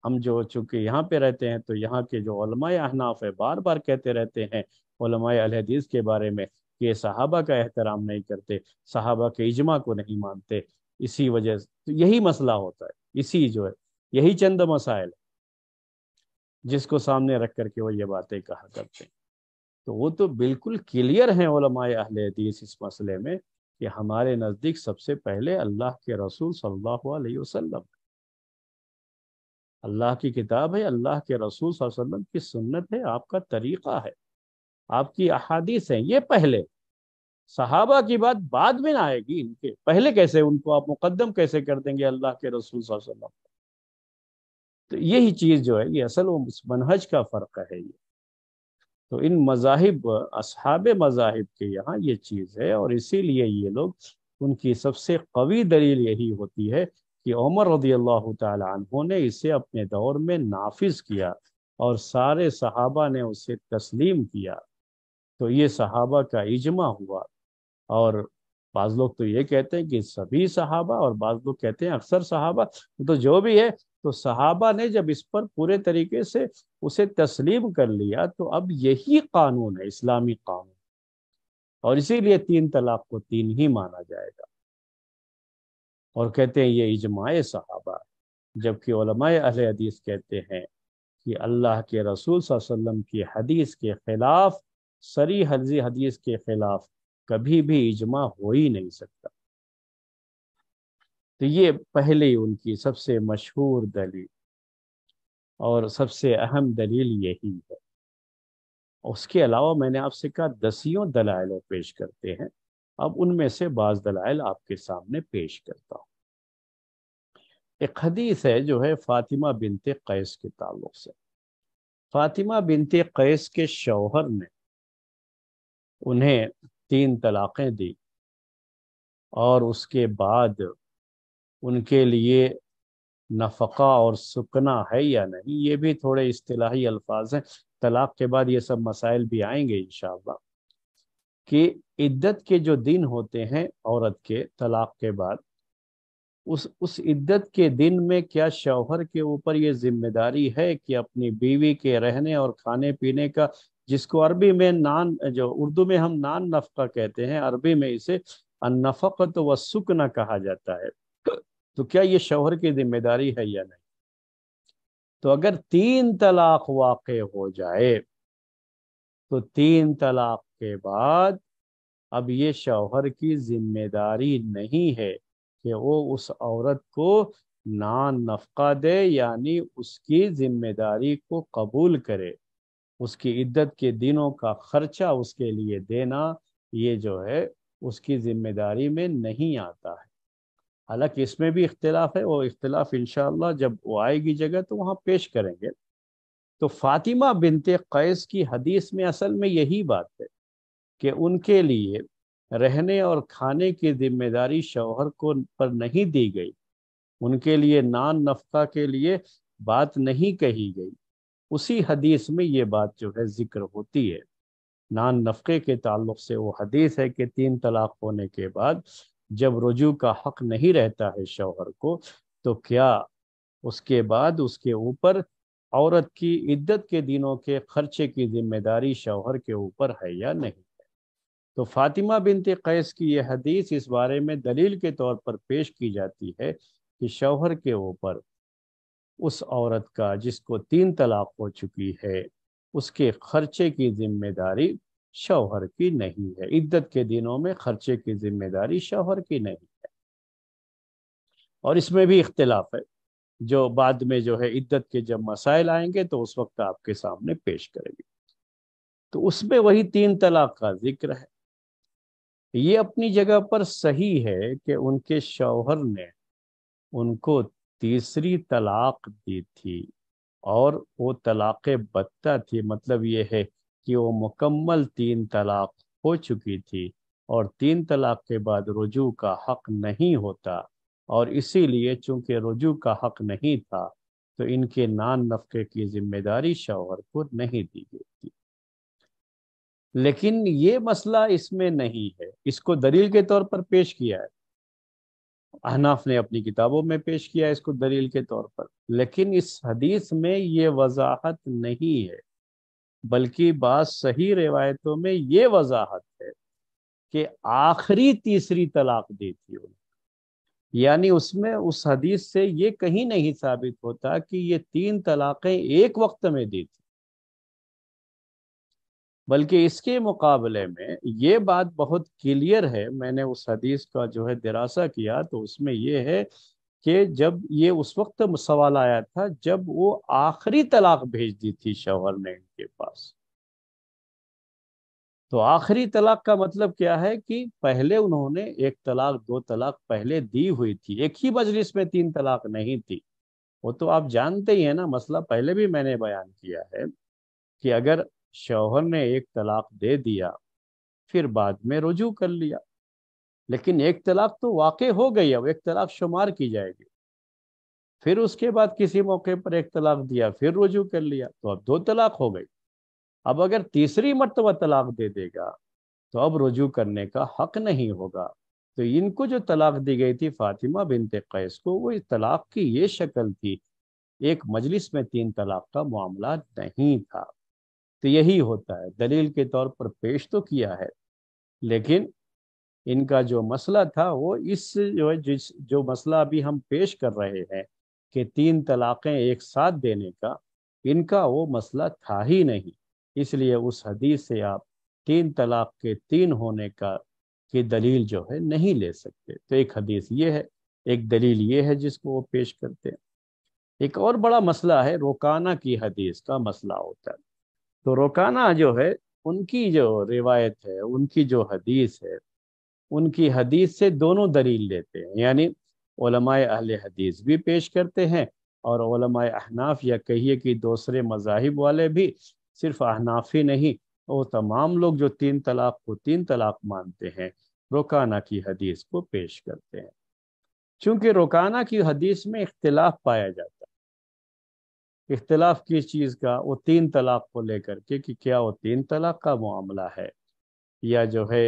ہم جو چونکہ یہاں پہ رہتے ہیں تو یہاں کے جو علماء احناف ہے بار بار کہتے رہتے ہیں علماء اہل حدیث کے بارے میں کہ یہ صحابہ کا احترام نہیں کرتے، صحابہ کے اجماع کو نہیں مانتے۔ اسی وجہ سے تو یہی مسئلہ ہوتا ہے، اسی جو ہے یہی چند مسائل جس کو سامنے رکھ کر کے وہ یہ باتیں کہا کرتے ہیں۔ تو وہ تو بالکل کلیئر ہیں علماء اہل حدیث اس مسئلے میں کہ ہمارے نزدیک سب سے پہلے اللہ کے رسول صلی اللہ علیہ وسلم، اللہ کی کتاب ہے، اللہ کے رسول صلی اللہ علیہ وسلم کی سنت ہے، آپ کا طریقہ ہے، آپ کی احادیث ہیں، یہ پہلے۔ صحابہ کی بات بعد میں آئے گی، ان کے پہلے کیسے ان کو آپ مقدم کیسے کر دیں گے اللہ کے رسول صلی اللہ علیہ وسلم؟ تو یہی چیز جو ہے یہ اصل منہج کا فرق ہے یہ۔ تو ان مذاہب، اصحاب مذاہب کے یہاں یہ چیز ہے، اور اسی لیے یہ لوگ، ان کی سب سے قوی دلیل یہی ہوتی ہے کہ عمر رضی اللہ تعالی عنہ نے اسے اپنے دور میں نافذ کیا اور سارے صحابہ نے اسے تسلیم کیا، تو یہ صحابہ کا اجماع ہوا۔ اور بعض لوگ تو یہ کہتے ہیں کہ سبھی صحابہ، اور بعض لوگ کہتے ہیں اکثر صحابہ، تو جو بھی ہے، تو صحابہ نے جب اس پر پورے طریقے سے اسے تسلیم کر لیا تو اب یہی قانون ہے، اسلامی قانون، اور اسی لیے 3 طلاق کو 3 ہی مانا جائے گا۔ اور کہتے ہیں یہ اجماع صحابہ ہے، جبکہ علماء اہل حدیث کہتے ہیں کہ اللہ کے رسول صلی اللہ علیہ وسلم کی حدیث کے خلاف، صریح حدیث کے خلاف کبھی بھی اجماع ہو ہی نہیں سکتا۔ تو یہ پہلے ان کی سب سے مشہور دلیل اور سب سے اہم دلیل یہی ہے۔ اس کے علاوہ میں نے آپ سے کہا 10 دلائل پیش کرتے ہیں، اب ان میں سے بعض دلائل آپ کے سامنے پیش کرتا ہوں۔ ایک حدیث ہے جو ہے فاطمہ بنت قیس کے تعلق سے۔ فاطمہ بنت قیس کے شوہر نے انہیں 3 طلاقیں دی، اور اس کے بعد ان کے لیے نفقہ اور سکنا ہے یا نہیں، یہ بھی تھوڑے اصطلاحی الفاظ ہیں، طلاق کے بعد یہ سب مسائل بھی آئیں گے انشاءاللہ، کہ عدت کے جو دن ہوتے ہیں عورت کے طلاق کے بعد، اس عدت کے دن میں کیا شوہر کے اوپر یہ ذمہ داری ہے کہ اپنی بیوی کے رہنے اور کھانے پینے کا، جس کو عربی میں جو اردو میں ہم نان نفقہ کہتے ہیں، عربی میں اسے النفقۃ والسکن کہا جاتا ہے، تو کیا یہ شوہر کی ذمہ داری ہے یا نہیں؟ تو اگر 3 طلاق واقع ہو جائے تو 3 طلاق کے بعد اب یہ شوہر کی ذمہ داری نہیں ہے کہ وہ اس عورت کو نان نفقہ دے، یعنی اس کی ذمہ داری کو قبول کرے، اس کی عدت کے دنوں کا خرچہ اس کے لیے دینا، یہ جو ہے اس کی ذمہ داری میں نہیں آتا ہے۔ حالانکہ اس میں بھی اختلاف ہے، وہ اختلاف انشاءاللہ جب وہ آئے گی جگہ تو وہاں پیش کریں گے۔ تو فاطمہ بنت قیس کی حدیث میں اصل میں یہی بات ہے کہ ان کے لیے رہنے اور کھانے کی ذمہ داری شوہر کو پر نہیں دی گئی، ان کے لیے نان نفقہ کے لیے بات نہیں کہی گئی۔ اسی حدیث میں یہ بات جو ہے ذکر ہوتی ہے، نان نفقے کے تعلق سے وہ حدیث ہے کہ 3 طلاق ہونے کے بعد جب رجوع کا حق نہیں رہتا ہے شوہر کو، تو کیا اس کے بعد اس کے اوپر عورت کی عدت کے دنوں کے خرچے کی ذمہ داری شوہر کے اوپر ہے یا نہیں؟ تو فاطمہ بنت قیس کی یہ حدیث اس بارے میں دلیل کے طور پر پیش کی جاتی ہے کہ شوہر کے اوپر اس عورت کا جس کو 3 طلاق ہو چکی ہے، اس کے خرچے کی ذمہ داری شوہر کی نہیں ہے، عدت کے دنوں میں خرچے کی ذمہ داری شوہر کی نہیں ہے۔ اور اس میں بھی اختلاف ہے، جو بعد میں جو ہے عدت کے جب مسائل آئیں گے تو اس وقت آپ کے سامنے پیش کریں گے۔ تو اس میں وہی 3 طلاق کا ذکر ہے۔ یہ اپنی جگہ پر صحیح ہے کہ ان کے شوہر نے ان کو تیسری طلاق دی تھی، اور وہ طلاق بتہ تھی، مطلب یہ ہے کہ وہ مکمل 3 طلاق ہو چکی تھی، اور 3 طلاق کے بعد رجوع کا حق نہیں ہوتا، اور اسی لیے چونکہ رجوع کا حق نہیں تھا تو ان کے نان نفقے کی ذمہ داری شوہر کو نہیں دی گئی تھی۔ لیکن یہ مسئلہ اس میں نہیں ہے، اس کو دلیل کے طور پر پیش کیا ہے، احناف نے اپنی کتابوں میں پیش کیا ہے اس کو دلیل کے طور پر، لیکن اس حدیث میں یہ وضاحت نہیں ہے، بلکہ بعض صحیح روایتوں میں یہ وضاحت ہے کہ آخری تیسری طلاق دی تھی انہوں نے۔ یعنی اس میں اس حدیث سے یہ کہیں نہیں ثابت ہوتا کہ یہ 3 طلاقیں ایک وقت میں دی تھی، بلکہ اس کے مقابلے میں یہ بات بہت کلیئر ہے، میں نے اس حدیث کا جو ہے دراسہ کیا تو اس میں یہ ہے کہ جب یہ اس وقت سوال آیا تھا جب وہ آخری طلاق بھیج دی تھی شوہر نے ان کے پاس۔ تو آخری طلاق کا مطلب کیا ہے کہ پہلے انہوں نے 1 طلاق 2 طلاق پہلے دی ہوئی تھی، ایک ہی مجلس میں 3 طلاق نہیں تھی۔ وہ تو آپ جانتے ہی ہیں نا، مسئلہ پہلے بھی میں نے بیان کیا ہے کہ اگر شوہر نے 1 طلاق دے دیا پھر بعد میں رجوع کر لیا، لیکن 1 طلاق تو واقع ہو گئی، اب 1 طلاق شمار کی جائے گی، پھر اس کے بعد کسی موقع پر 1 طلاق دیا پھر رجوع کر لیا تو اب 2 طلاق ہو گئی۔ اب اگر تیسری مرتبہ طلاق دے دے گا تو اب رجوع کرنے کا حق نہیں ہوگا۔ تو ان کو جو طلاق دی گئی تھی فاطمہ بنت قیس کو، وہ اس طلاق کی یہ شکل تھی، ایک مجلس میں 3 طلاق کا معاملہ نہیں تھا۔ تو یہی ہوتا ہے، دلیل کے طور پر پیش تو کیا ہے، لیکن ان کا جو مسئلہ تھا وہ اس جو مسئلہ ابھی ہم پیش کر رہے ہیں کہ 3 طلاقیں ایک ساتھ دینے کا، ان کا وہ مسئلہ تھا ہی نہیں، اس لیے اس حدیث سے آپ 3 طلاق کے 3 ہونے کی دلیل جو ہے نہیں لے سکتے۔ تو ایک حدیث یہ ہے، ایک دلیل یہ ہے جس کو وہ پیش کرتے ہیں۔ ایک اور بڑا مسئلہ ہے رکانہ کی حدیث کا مسئلہ ہوتا ہے۔ تو رکانہ جو ہے ان کی جو روایت ہے، ان کی جو حدیث ہے، ان کی حدیث سے دونوں دلیل لیتے ہیں، یعنی علماء اہل حدیث بھی پیش کرتے ہیں اور علماء احناف یا کہیے کہ دوسرے مذاہب والے بھی، صرف احناف ہی نہیں، وہ تمام لوگ جو 3 طلاق کو 3 طلاق مانتے ہیں رکانہ کی حدیث کو پیش کرتے ہیں۔ چونکہ رکانہ کی حدیث میں اختلاف پایا جاتا ہے، اختلاف کس چیز کا؟ وہ 3 طلاق کو لے کر کے کہ کیا وہ 3 طلاق کا معاملہ ہے یا جو ہے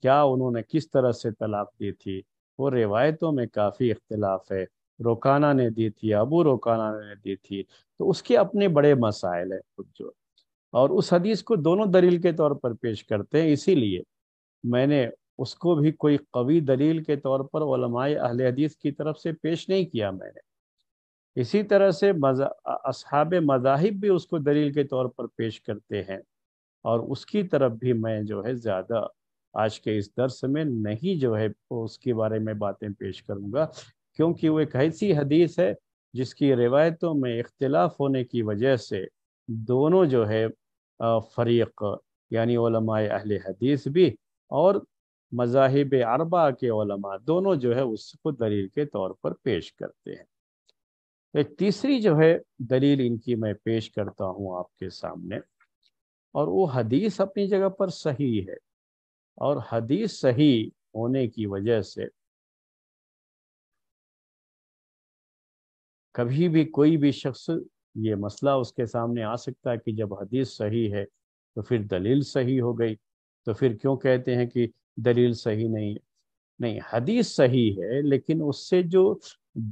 کیا انہوں نے کس طرح سے طلاق دی تھی، وہ روایتوں میں کافی اختلاف ہے، رکانہ نے دی تھی، ابو رکانہ نے دی تھی، تو اس کے اپنے بڑے مسائل ہیں خود جو، اور اس حدیث کو دونوں دلیل کے طور پر پیش کرتے ہیں، اسی لیے میں نے اس کو بھی کوئی قوی دلیل کے طور پر علماء اہل حدیث کی طرف سے پیش نہیں کیا میں نے۔ اسی طرح سے اصحاب مذاہب بھی اس کو دلیل کے طور پر پیش کرتے ہیں، اور اس کی طرف بھی میں جو ہے زیادہ آج کے اس درس میں نہیں جو ہے اس کے بارے میں باتیں پیش کروں گا، کیونکہ وہ ایک ایسی حدیث ہے جس کی روایتوں میں اختلاف ہونے کی وجہ سے دونوں جو ہے فریق، یعنی علماء اہل حدیث بھی اور مذاہب اربعہ کے علماء دونوں جو ہے اس کو دلیل کے طور پر پیش کرتے ہیں۔ ایک تیسری جو ہے دلیل ان کی میں پیش کرتا ہوں آپ کے سامنے، اور وہ حدیث اپنی جگہ پر صحیح ہے، اور حدیث صحیح ہونے کی وجہ سے کبھی بھی کوئی بھی شخص یہ مسئلہ اس کے سامنے آ سکتا ہے کہ جب حدیث صحیح ہے تو پھر دلیل صحیح ہو گئی، تو پھر کیوں کہتے ہیں کہ دلیل صحیح نہیں ہے؟ نہیں، حدیث صحیح ہے، لیکن اس سے جو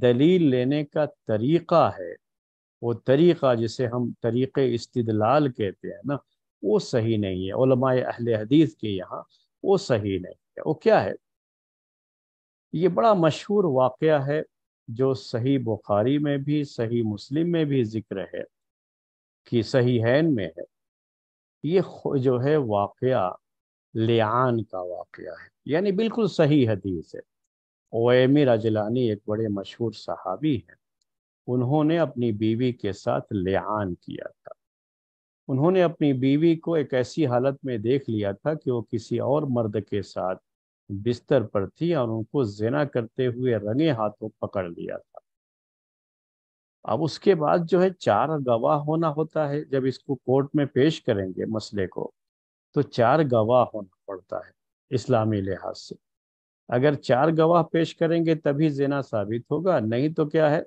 دلیل لینے کا طریقہ ہے، وہ طریقہ جسے ہم طریق استدلال کہتے ہیں نا، وہ صحیح نہیں ہے علماء اہل حدیث کے یہاں، وہ صحیح نہیں ہے۔ وہ کیا ہے؟ یہ بڑا مشہور واقعہ ہے جو صحیح بخاری میں بھی صحیح مسلم میں بھی ذکر ہے، کہ صحیحین میں ہے۔ یہ جو ہے واقعہ لعان کا واقعہ ہے، یعنی بالکل صحیح حدیث ہے۔ اویمر اجلانی ایک بڑے مشہور صحابی ہیں، انہوں نے اپنی بیوی کے ساتھ لعان کیا تھا۔ انہوں نے اپنی بیوی کو ایک ایسی حالت میں دیکھ لیا تھا کہ وہ کسی اور مرد کے ساتھ بستر پر تھی، اور ان کو زنا کرتے ہوئے رنگے ہاتھوں پکڑ لیا تھا۔ اب اس کے بعد جو ہے 4 گواہ ہونا ہوتا ہے، جب اس کو کورٹ میں پیش کریں گے مسئلے کو تو 4 گواہ ہونا پڑتا ہے اسلامی لحاظ سے۔ اگر 4 گواہ پیش کریں گے تبھی زنا ثابت ہوگا، نہیں تو کیا ہے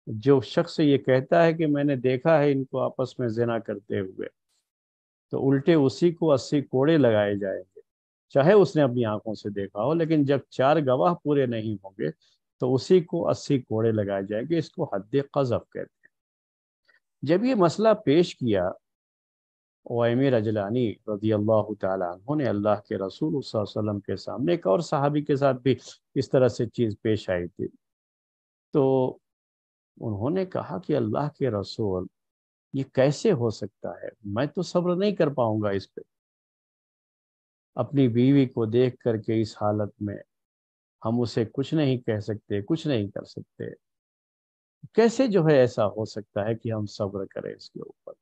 جو شخص یہ کہتا ہے کہ میں نے دیکھا ہے ان کو آپس میں زنا کرتے ہوئے، تو الٹے اسی کو 80 کوڑے لگائے جائیں گے، چاہے اس نے اپنی آنکھوں سے دیکھا ہو، لیکن جب 4 گواہ پورے نہیں ہوں گے تو اسی کو 80 کوڑے لگائے جائیں گے۔ اس کو حد قذف کہتے ہیں۔ جب یہ مسئلہ پیش کیا، اویمر اجلانی رضی اللہ تعالیٰ عنہ نے اللہ کے رسول صلی اللہ علیہ وسلم کے سامنے، ایک اور صحابی کے ساتھ بھی اس طرح سے چیز پیش آئی تھی، تو انہوں نے کہا کہ اللہ کے رسول، یہ کیسے ہو سکتا ہے؟ میں تو صبر نہیں کر پاؤں گا اس پہ، اپنی بیوی کو دیکھ کر کے اس حالت میں ہم اسے کچھ نہیں کہہ سکتے، کچھ نہیں کر سکتے، کیسے جو ہے ایسا ہو سکتا ہے کہ ہم صبر کریں اس کے اوپر؟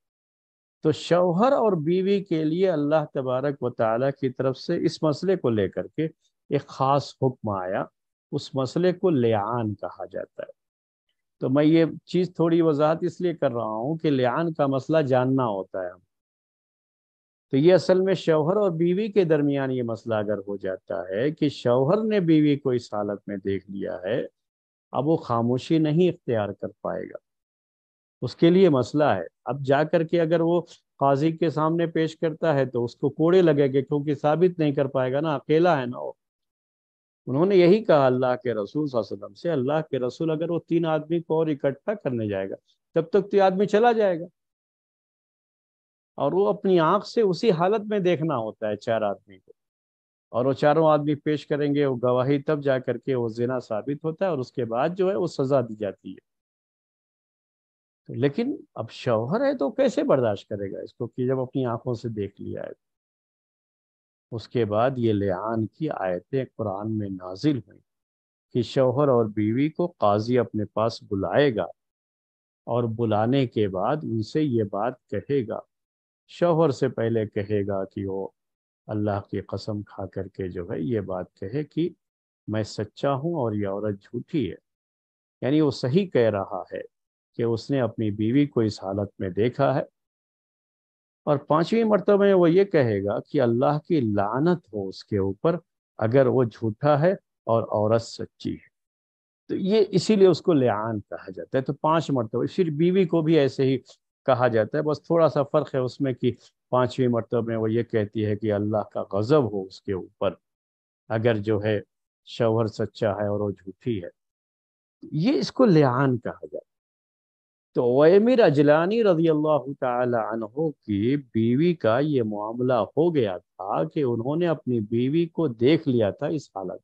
تو شوہر اور بیوی کے لیے اللہ تبارک و تعالیٰ کی طرف سے اس مسئلے کو لے کر کے ایک خاص حکم آیا، اس مسئلے کو لعان کہا جاتا ہے۔ تو میں یہ چیز تھوڑی وضاحت اس لیے کر رہا ہوں کہ لعان کا مسئلہ جاننا ہوتا ہے ہم۔ تو یہ اصل میں شوہر اور بیوی کے درمیان یہ مسئلہ اگر ہو جاتا ہے کہ شوہر نے بیوی کو اس حالت میں دیکھ لیا ہے، اب وہ خاموشی نہیں اختیار کر پائے گا، اس کے لیے مسئلہ ہے۔ اب جا کر کے اگر وہ قاضی کے سامنے پیش کرتا ہے تو اس کو کوڑے لگے گے، کیونکہ ثابت نہیں کر پائے گا نا، اکیلا ہے نا وہ۔ انہوں نے یہی کہا اللہ کے رسول صلی اللہ علیہ وسلم سے، اللہ کے رسول اگر وہ 3 آدمی کو اور اکٹھا کرنے جائے گا تب تک تو یہ آدمی چلا جائے گا، اور وہ اپنی آنکھ سے اسی حالت میں دیکھنا ہوتا ہے 4 آدمی کو، اور وہ چاروں آدمی پیش کریں گے وہ گواہی، تب جا کر کے وہ زنا ثابت ہوتا ہے، اور اس کے بعد جو ہے وہ سزا دی جاتی ہے۔ لیکن اب شوہر ہے تو کیسے برداشت کرے گا اس کو کہ جب اپنی آنکھوں سے دیکھ لیا ہے؟ اس کے بعد یہ لعان کی آیتیں قرآن میں نازل ہوئیں کہ شوہر اور بیوی کو قاضی اپنے پاس بلائے گا، اور بلانے کے بعد ان سے یہ بات کہے گا، شوہر سے پہلے کہے گا کہ وہ اللہ کی قسم کھا کر کے جو ہے یہ بات کہے کہ میں سچا ہوں اور یہ عورت جھوٹی ہے، یعنی وہ صحیح کہہ رہا ہے کہ اس نے اپنی بیوی کو اس حالت میں دیکھا ہے۔ اور 5ویں مرتبہ میں وہ یہ کہے گا کہ اللہ کی لعنت ہو اس کے اوپر اگر وہ جھوٹا ہے اور عورت سچی ہے۔ تو یہ اسی لیے اس کو لعان کہا جاتا ہے۔ تو 5 مرتبہ، پھر بیوی کو بھی ایسے ہی کہا جاتا ہے، بس تھوڑا سا فرق ہے اس میں کہ 5ویں مرتبہ میں وہ یہ کہتی ہے کہ اللہ کا غضب ہو اس کے اوپر اگر جو ہے شوہر سچا ہے اور وہ جھوٹی ہے۔ یہ اس کو لعان کہا جاتا ہے۔ تو اویمر اجلانی رضی اللہ تعالی عنہ کی بیوی کا یہ معاملہ ہو گیا تھا کہ انہوں نے اپنی بیوی کو دیکھ لیا تھا اس حالت۔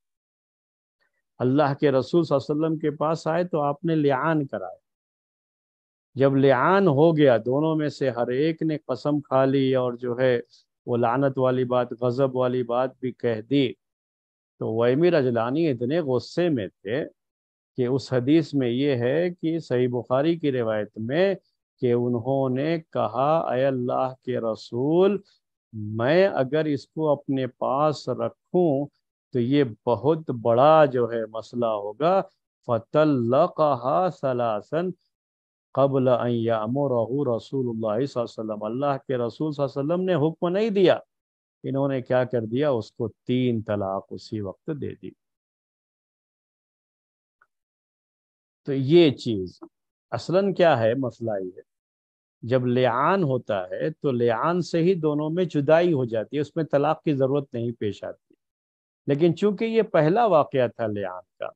اللہ کے رسول صلی اللہ علیہ وسلم کے پاس آئے تو آپ نے لعان کرایا۔ جب لعان ہو گیا، دونوں میں سے ہر ایک نے قسم کھا لی اور جو ہے وہ لعنت والی بات، غضب والی بات بھی کہہ دی، تو اویمر اجلانی اتنے غصے میں تھے کہ اس حدیث میں یہ ہے کہ صحیح بخاری کی روایت میں کہ انہوں نے کہا، اے اللہ کے رسول، میں اگر اس کو اپنے پاس رکھوں تو یہ بہت بڑا جو ہے مسئلہ ہوگا۔ فَطَلَّقَهَا ثَلَاثًا قبل ان یامرہ رسول اللہ صلی اللہ علیہ وسلم، اللہ کے رسول صلی اللہ علیہ وسلم نے حکم نہیں دیا، انہوں نے کیا کر دیا، اس کو 3 طلاق اسی وقت دے دی۔ تو یہ چیز اصلاً کیا ہے، مسئلہ یہ ہے، جب لعان ہوتا ہے تو لعان سے ہی دونوں میں جدائی ہو جاتی ہے، اس میں طلاق کی ضرورت نہیں پیش آتی۔ لیکن چونکہ یہ پہلا واقعہ تھا لعان کا،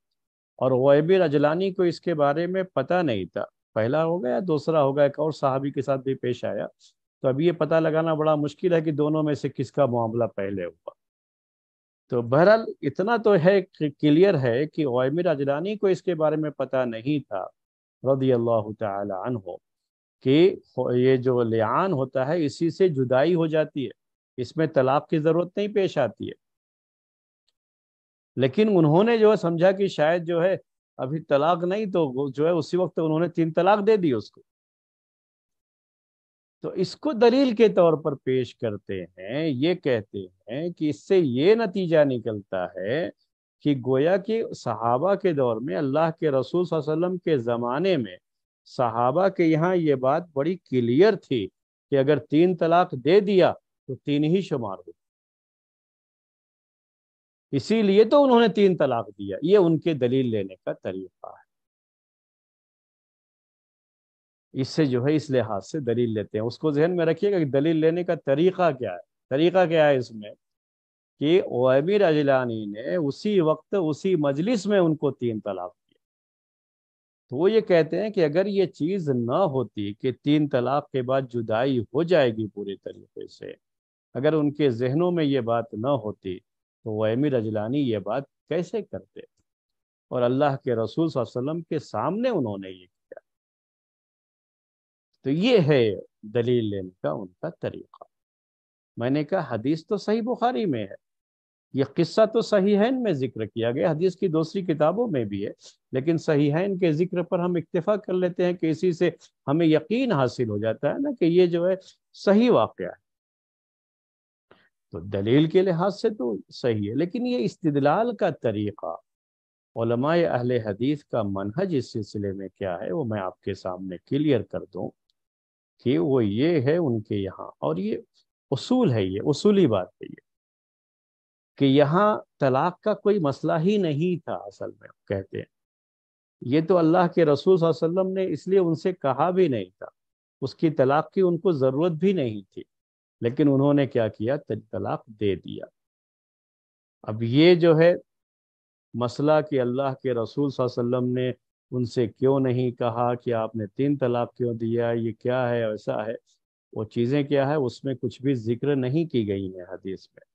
اور غیبر اجلانی کو اس کے بارے میں پتہ نہیں تھا، پہلا ہوگا یا دوسرا ہوگا، ایک اور صحابی کے ساتھ بھی پیش آیا، تو اب یہ پتہ لگانا بڑا مشکل ہے کہ دونوں میں سے کس کا معاملہ پہلے ہوا۔ تو بہرحال اتنا تو ہے، کلیئر ہے کہ غیبر اجلانی کو اس کے بارے میں پتہ نہیں تھا رضی اللہ تعالی عنہ کہ یہ جو لعان ہوتا ہے اسی سے جدائی ہو جاتی ہے، اس میں طلاق کی ضرورت نہیں پیش آتی ہے۔ لیکن انہوں نے جو ہے سمجھا کہ شاید جو ہے ابھی طلاق نہیں، تو وہ جو ہے اسی وقت انہوں نے 3 طلاق دے دی اس کو۔ تو اس کو دلیل کے طور پر پیش کرتے ہیں، یہ کہتے ہیں کہ اس سے یہ نتیجہ نکلتا ہے کہ گویا کہ صحابہ کے دور میں، اللہ کے رسول صلی اللہ علیہ وسلم کے زمانے میں، صحابہ کے یہاں یہ بات بڑی کلیئر تھی کہ اگر 3 طلاق دے دیا تو 3 ہی شمار ہو، اسی لیے تو انہوں نے 3 طلاق دیا۔ یہ ان کے دلیل لینے کا طریقہ ہے۔ اس سے جو ہے اس لحاظ سے دلیل لیتے ہیں۔ اس کو ذہن میں رکھیے گا کہ دلیل لینے کا طریقہ کیا ہے۔ طریقہ کیا ہے اس میں کہ اویمر اجلانی نے اسی وقت اسی مجلس میں ان کو 3 طلاق دیا۔ تو وہ یہ کہتے ہیں کہ اگر یہ چیز نہ ہوتی کہ 3 طلاق کے بعد جدائی ہو جائے گی پورے طریقے سے، اگر ان کے ذہنوں میں یہ بات نہ ہوتی تو اویمر اجلانی یہ بات کیسے کرتے؟ اور اللہ کے رسول صلی اللہ علیہ وسلم کے سامنے انہوں نے یہ کیا۔ تو یہ ہے دلیل لینے کا ان کا طریقہ۔ میں نے کہا حدیث تو صحیح بخاری میں ہے، یہ قصہ تو صحیحین میں ذکر کیا گیا، حدیث کی دوسری کتابوں میں بھی ہے، لیکن صحیحین کے ذکر پر ہم اکتفا کر لیتے ہیں کہ اسی سے ہمیں یقین حاصل ہو جاتا ہے نا کہ یہ جو ہے صحیح واقعہ ہے۔ تو دلیل کے لحاظ سے تو صحیح ہے، لیکن یہ استدلال کا طریقہ، علماء اہل حدیث کا منہج اس سلسلے میں کیا ہے وہ میں آپ کے سامنے کلیئر کر دوں کہ وہ یہ ہے ان کے یہاں، اور یہ اصول ہے، یہ اصولی بات ہے یہ، کہ یہاں طلاق کا کوئی مسئلہ ہی نہیں تھا اصل میں، کہتے ہیں یہ تو اللہ کے رسول صلی اللہ علیہ وسلم نے اس لیے ان سے کہا بھی نہیں تھا، اس کی طلاق کی ان کو ضرورت بھی نہیں تھی، لیکن انہوں نے کیا کیا، طلاق دے دیا۔ اب یہ جو ہے مسئلہ کہ اللہ کے رسول صلی اللہ علیہ وسلم نے ان سے کیوں نہیں کہا کہ آپ نے 3 طلاق کیوں دیا، یہ کیا ہے ایسا ہے، وہ چیزیں کیا ہے اس میں کچھ بھی ذکر نہیں کی گئی ہیں حدیث میں۔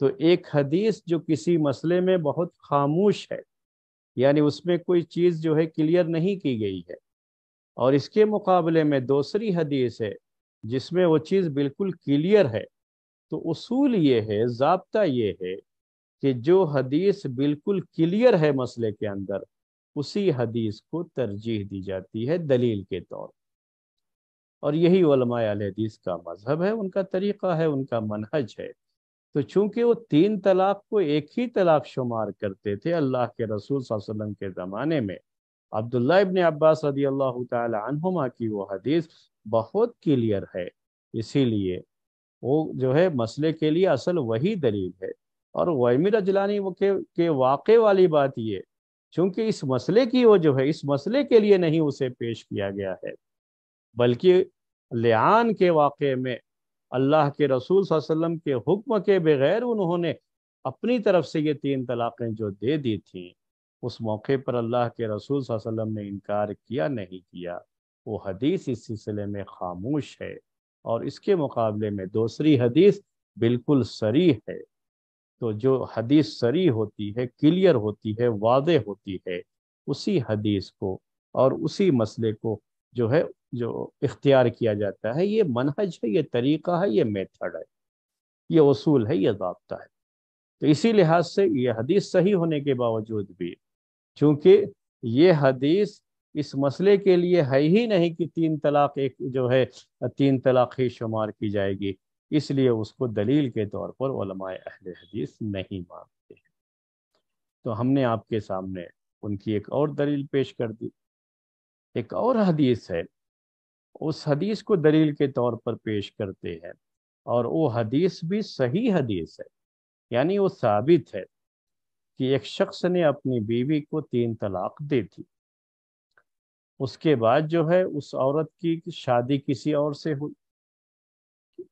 تو ایک حدیث جو کسی مسئلے میں بہت خاموش ہے، یعنی اس میں کوئی چیز جو ہے کلیئر نہیں کی گئی ہے، اور اس کے مقابلے میں دوسری حدیث ہے جس میں وہ چیز بالکل کلیئر ہے، تو اصول یہ ہے، ضابطہ یہ ہے کہ جو حدیث بالکل کلیئر ہے مسئلے کے اندر، اسی حدیث کو ترجیح دی جاتی ہے دلیل کے طور پر۔ اور یہی علماء اہل حدیث کا مذہب ہے، ان کا طریقہ ہے، ان کا منہج ہے۔ تو چونکہ وہ 3 طلاق کو ایک ہی طلاق شمار کرتے تھے اللہ کے رسول صلی اللہ علیہ وسلم کے زمانے میں، عبداللہ ابن عباس رضی اللہ تعالی عنہما کی وہ حدیث بہت کلیئر ہے، اسی لیے وہ جو ہے مسئلے کے لیے اصل وہی دلیل ہے۔ اور اویمر اجلانی کے واقع والی بات یہ، چونکہ اس مسئلے کی وہ جو ہے اس مسئلے کے لیے نہیں اسے پیش کیا گیا ہے، بلکہ لعان کے واقعے میں اللہ کے رسول صلی اللہ علیہ وسلم کے حکم کے بغیر انہوں نے اپنی طرف سے یہ 3 طلاقیں جو دے دی تھیں، اس موقع پر اللہ کے رسول صلی اللہ علیہ وسلم نے انکار کیا نہیں کیا، وہ حدیث اس سلسلے میں خاموش ہے، اور اس کے مقابلے میں دوسری حدیث بالکل صریح ہے۔ تو جو حدیث صریح ہوتی ہے، کلیئر ہوتی ہے، واضح ہوتی ہے، اسی حدیث کو اور اسی مسئلے کو جو اختیار کیا جاتا ہے، یہ منہج ہے، یہ طریقہ ہے، یہ میتھڈ ہے، یہ اصول ہے، یہ ضابطہ ہے۔ تو اسی لحاظ سے یہ حدیث صحیح ہونے کے باوجود بھی، چونکہ یہ حدیث اس مسئلے کے لیے ہے ہی نہیں کہ 3 طلاق ایک جو ہے 3 طلاق ہی شمار کی جائے گی، اس لیے اس کو دلیل کے طور پر علماء اہل حدیث نہیں مانتے ہیں۔ تو ہم نے آپ کے سامنے ان کی ایک اور دلیل پیش کر دی۔ ایک اور حدیث ہے، اس حدیث کو دلیل کے طور پر پیش کرتے ہیں، اور وہ حدیث بھی صحیح حدیث ہے، یعنی وہ ثابت ہے کہ ایک شخص نے اپنی بیوی کو 3 طلاق دی تھی، اس کے بعد جو ہے اس عورت کی شادی کسی اور سے ہوئی،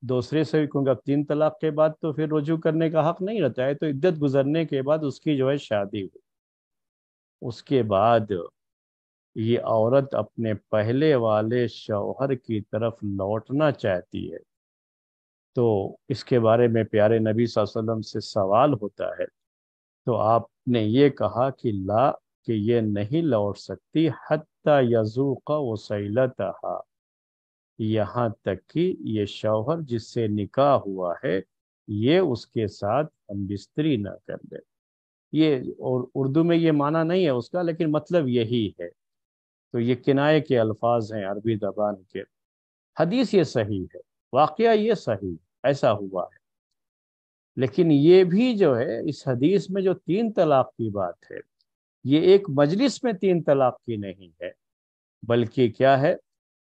دوسرے سے، کیونکہ اب 3 طلاق کے بعد تو پھر رجوع کرنے کا حق نہیں رہتا ہے، تو عدت گزرنے کے بعد اس کی جو ہے شادی ہوئی۔ اس کے بعد یہ عورت اپنے پہلے والے شوہر کی طرف لوٹنا چاہتی ہے، تو اس کے بارے میں پیارے نبی صلی اللہ علیہ وسلم سے سوال ہوتا ہے، تو آپ نے یہ کہا کہ لا، کہ یہ نہیں لوٹ سکتی حتی یذوق وصیلتہا، یہاں تک کہ یہ شوہر جس سے نکاح ہوا ہے یہ اس کے ساتھ ہم بستری نہ کر دے۔ یہ اور اردو میں یہ معنی نہیں ہے اس کا، لیکن مطلب یہی ہے۔ تو یہ کنایے کے الفاظ ہیں عربی زبان کے۔ حدیث یہ صحیح ہے، واقعہ یہ صحیح ایسا ہوا ہے، لیکن یہ بھی جو ہے اس حدیث میں جو 3 طلاق کی بات ہے، یہ ایک مجلس میں 3 طلاق کی نہیں ہے، بلکہ کیا ہے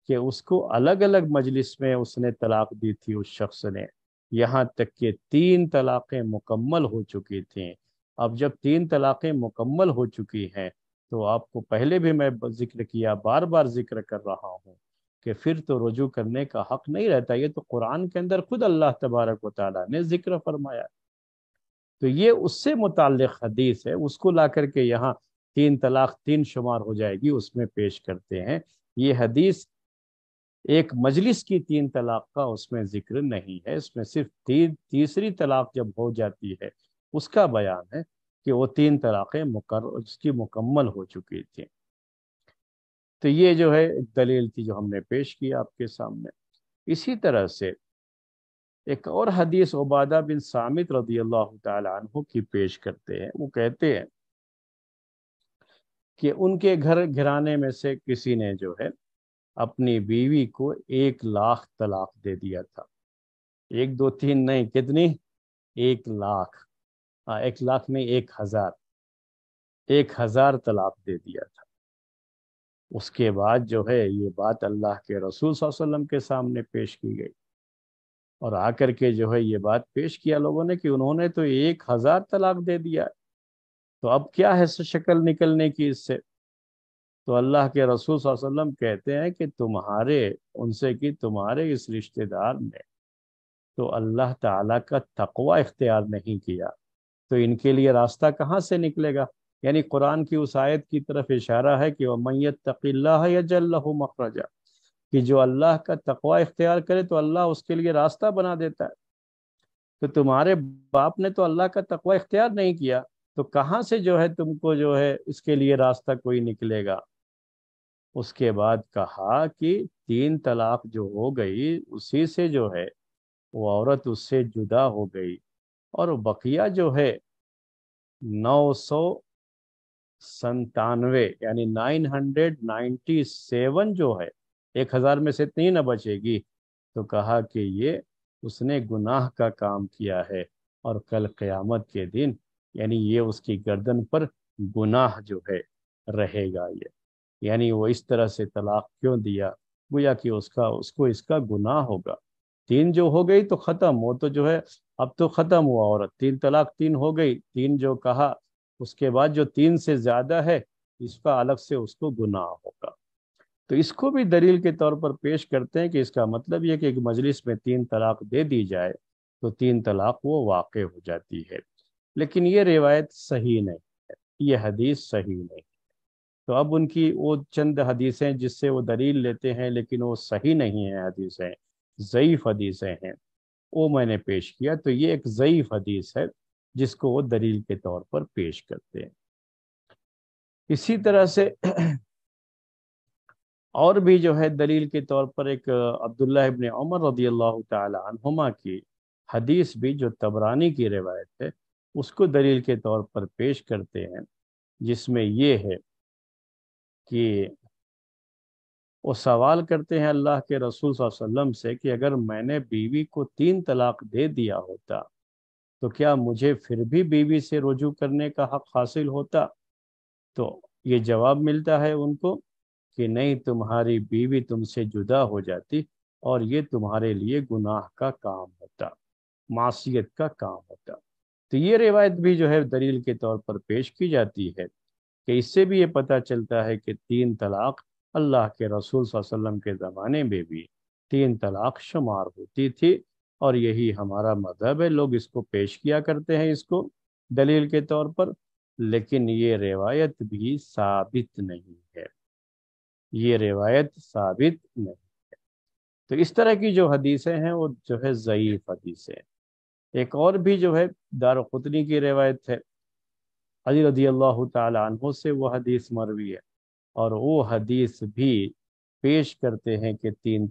کہ اس کو الگ الگ مجلس میں اس نے طلاق دی تھی اس شخص نے، یہاں تک کہ 3 طلاقیں مکمل ہو چکی تھیں۔ اب جب 3 طلاقیں مکمل ہو چکی ہیں، تو آپ کو پہلے بھی میں ذکر کیا، بار بار ذکر کر رہا ہوں کہ پھر تو رجوع کرنے کا حق نہیں رہتا. یہ تو قرآن کے اندر خود اللہ تبارک و تعالیٰ نے ذکر فرمایا. تو یہ اس سے متعلق حدیث ہے، اس کو لا کر کے یہاں 3 طلاق 3 شمار ہو جائے گی اس میں پیش کرتے ہیں. یہ حدیث ایک مجلس کی 3 طلاق کا اس میں ذکر نہیں ہے، اس میں صرف تیسری طلاق جب ہو جاتی ہے اس کا بیان ہے کہ وہ 3 طلاقیں اس کی مکمل ہو چکی تھیں. تو یہ جو ہے ایک دلیل تھی جو ہم نے پیش کی آپ کے سامنے. اسی طرح سے ایک اور حدیث عبادہ بن صامت رضی اللہ تعالی عنہ کی پیش کرتے ہیں. وہ کہتے ہیں کہ ان کے گھر گھرانے میں سے کسی نے جو ہے اپنی بیوی کو 1 لاکھ طلاق دے دیا تھا. 1 2 3 نہیں، کتنی؟ 1 لاکھ. 1 لاکھ نہیں، 1,000. 1,000 طلاق دے دیا تھا. اس کے بعد جو ہے یہ بات اللہ کے رسول صلی اللہ علیہ وسلم کے سامنے پیش کی گئی، اور آ کر کے جو ہے یہ بات پیش کیا لوگوں نے کہ انہوں نے تو 1,000 طلاق دے دیا، تو اب کیا ہے شکل نکلنے کی اس سے؟ تو اللہ کے رسول صلی اللہ علیہ وسلم کہتے ہیں کہ ان سے کہ تمہارے اس رشتہ دار نے تو اللہ تعالیٰ کا تقوی اختیار نہیں کیا، تو ان کے لیے راستہ کہاں سے نکلے گا؟ یعنی قرآن کی اس آیت کی طرف اشارہ ہے کہ وَمَن يَتَّقِ اللَّهَ يَجْعَل لَّهُ مَخْرَجًا، کہ جو اللہ کا تقوی اختیار کرے تو اللہ اس کے لیے راستہ بنا دیتا ہے. تو تمہارے باپ نے تو اللہ کا تقوی اختیار نہیں کیا، تو کہاں سے جو ہے تم کو جو ہے اس کے لیے راستہ کوئی نکلے گا؟ اس کے بعد کہا کہ 3 طلاق جو ہو گئی اسی سے جو ہے وہ عورت اس سے جدا ہو گئی، اور بقیہ جو ہے 997 یعنی 997 جو ہے 1,000 میں سے 3 نہ بچے گی، تو کہا کہ یہ اس نے گناہ کا کام کیا ہے، اور کل قیامت کے دن یعنی یہ اس کی گردن پر گناہ جو ہے رہے گا. یہ یعنی وہ اس طرح سے طلاق کیوں دیا؟ گویا کہ اس کو اس کا گناہ ہوگا. 3 جو ہو گئی تو ختم، وہ تو جو ہے اب تو ختم ہوا عورت. 3 طلاق 3 ہو گئی، 3 جو کہا اس کے بعد جو 3 سے زیادہ ہے اس کا الگ سے اس کو گناہ ہوگا. تو اس کو بھی دلیل کے طور پر پیش کرتے ہیں کہ اس کا مطلب یہ کہ ایک مجلس میں 3 طلاق دے دی جائے تو 3 طلاق وہ واقع ہو جاتی ہے. لیکن یہ روایت صحیح نہیں ہے، یہ حدیث صحیح نہیں. تو اب ان کی وہ چند حدیثیں جس سے وہ دلیل لیتے ہیں لیکن وہ صحیح نہیں ہیں، حدیثیں ضعیف حدیثیں ہیں، وہ میں نے پیش کیا. تو یہ ایک ضعیف حدیث ہے جس کو وہ دلیل کے طور پر پیش کرتے ہیں. اسی طرح سے اور بھی جو ہے دلیل کے طور پر ایک عبداللہ ابن عمر رضی اللہ تعالی عنہما کی حدیث بھی جو طبرانی کی روایت ہے اس کو دلیل کے طور پر پیش کرتے ہیں، جس میں یہ ہے کہ وہ سوال کرتے ہیں اللہ کے رسول صلی اللہ علیہ وسلم سے کہ اگر میں نے بیوی کو 3 طلاق دے دیا ہوتا تو کیا مجھے پھر بھی بیوی سے رجوع کرنے کا حق حاصل ہوتا؟ تو یہ جواب ملتا ہے ان کو کہ نہیں، تمہاری بیوی تم سے جدا ہو جاتی اور یہ تمہارے لیے گناہ کا کام ہوتا، معصیت کا کام ہوتا. تو یہ روایت بھی جو ہے دلیل کے طور پر پیش کی جاتی ہے کہ اس سے بھی یہ پتہ چلتا ہے کہ 3 طلاق اللہ کے رسول صلی اللہ علیہ وسلم کے زمانے میں بھی 3 طلاق شمار ہوتی تھی، اور یہی ہمارا مذہب ہے. لوگ اس کو پیش کیا کرتے ہیں اس کو دلیل کے طور پر، لیکن یہ روایت بھی ثابت نہیں ہے، یہ روایت ثابت نہیں ہے. تو اس طرح کی جو حدیثیں ہیں وہ جو ہے ضعیف حدیثیں. ایک اور بھی جو ہے دارقطنی کی روایت ہے، علی رضی اللہ تعالی عنہ سے وہ حدیث مروی ہے، اور وہ حدیث بھی پیش کرتے ہیں کہ 3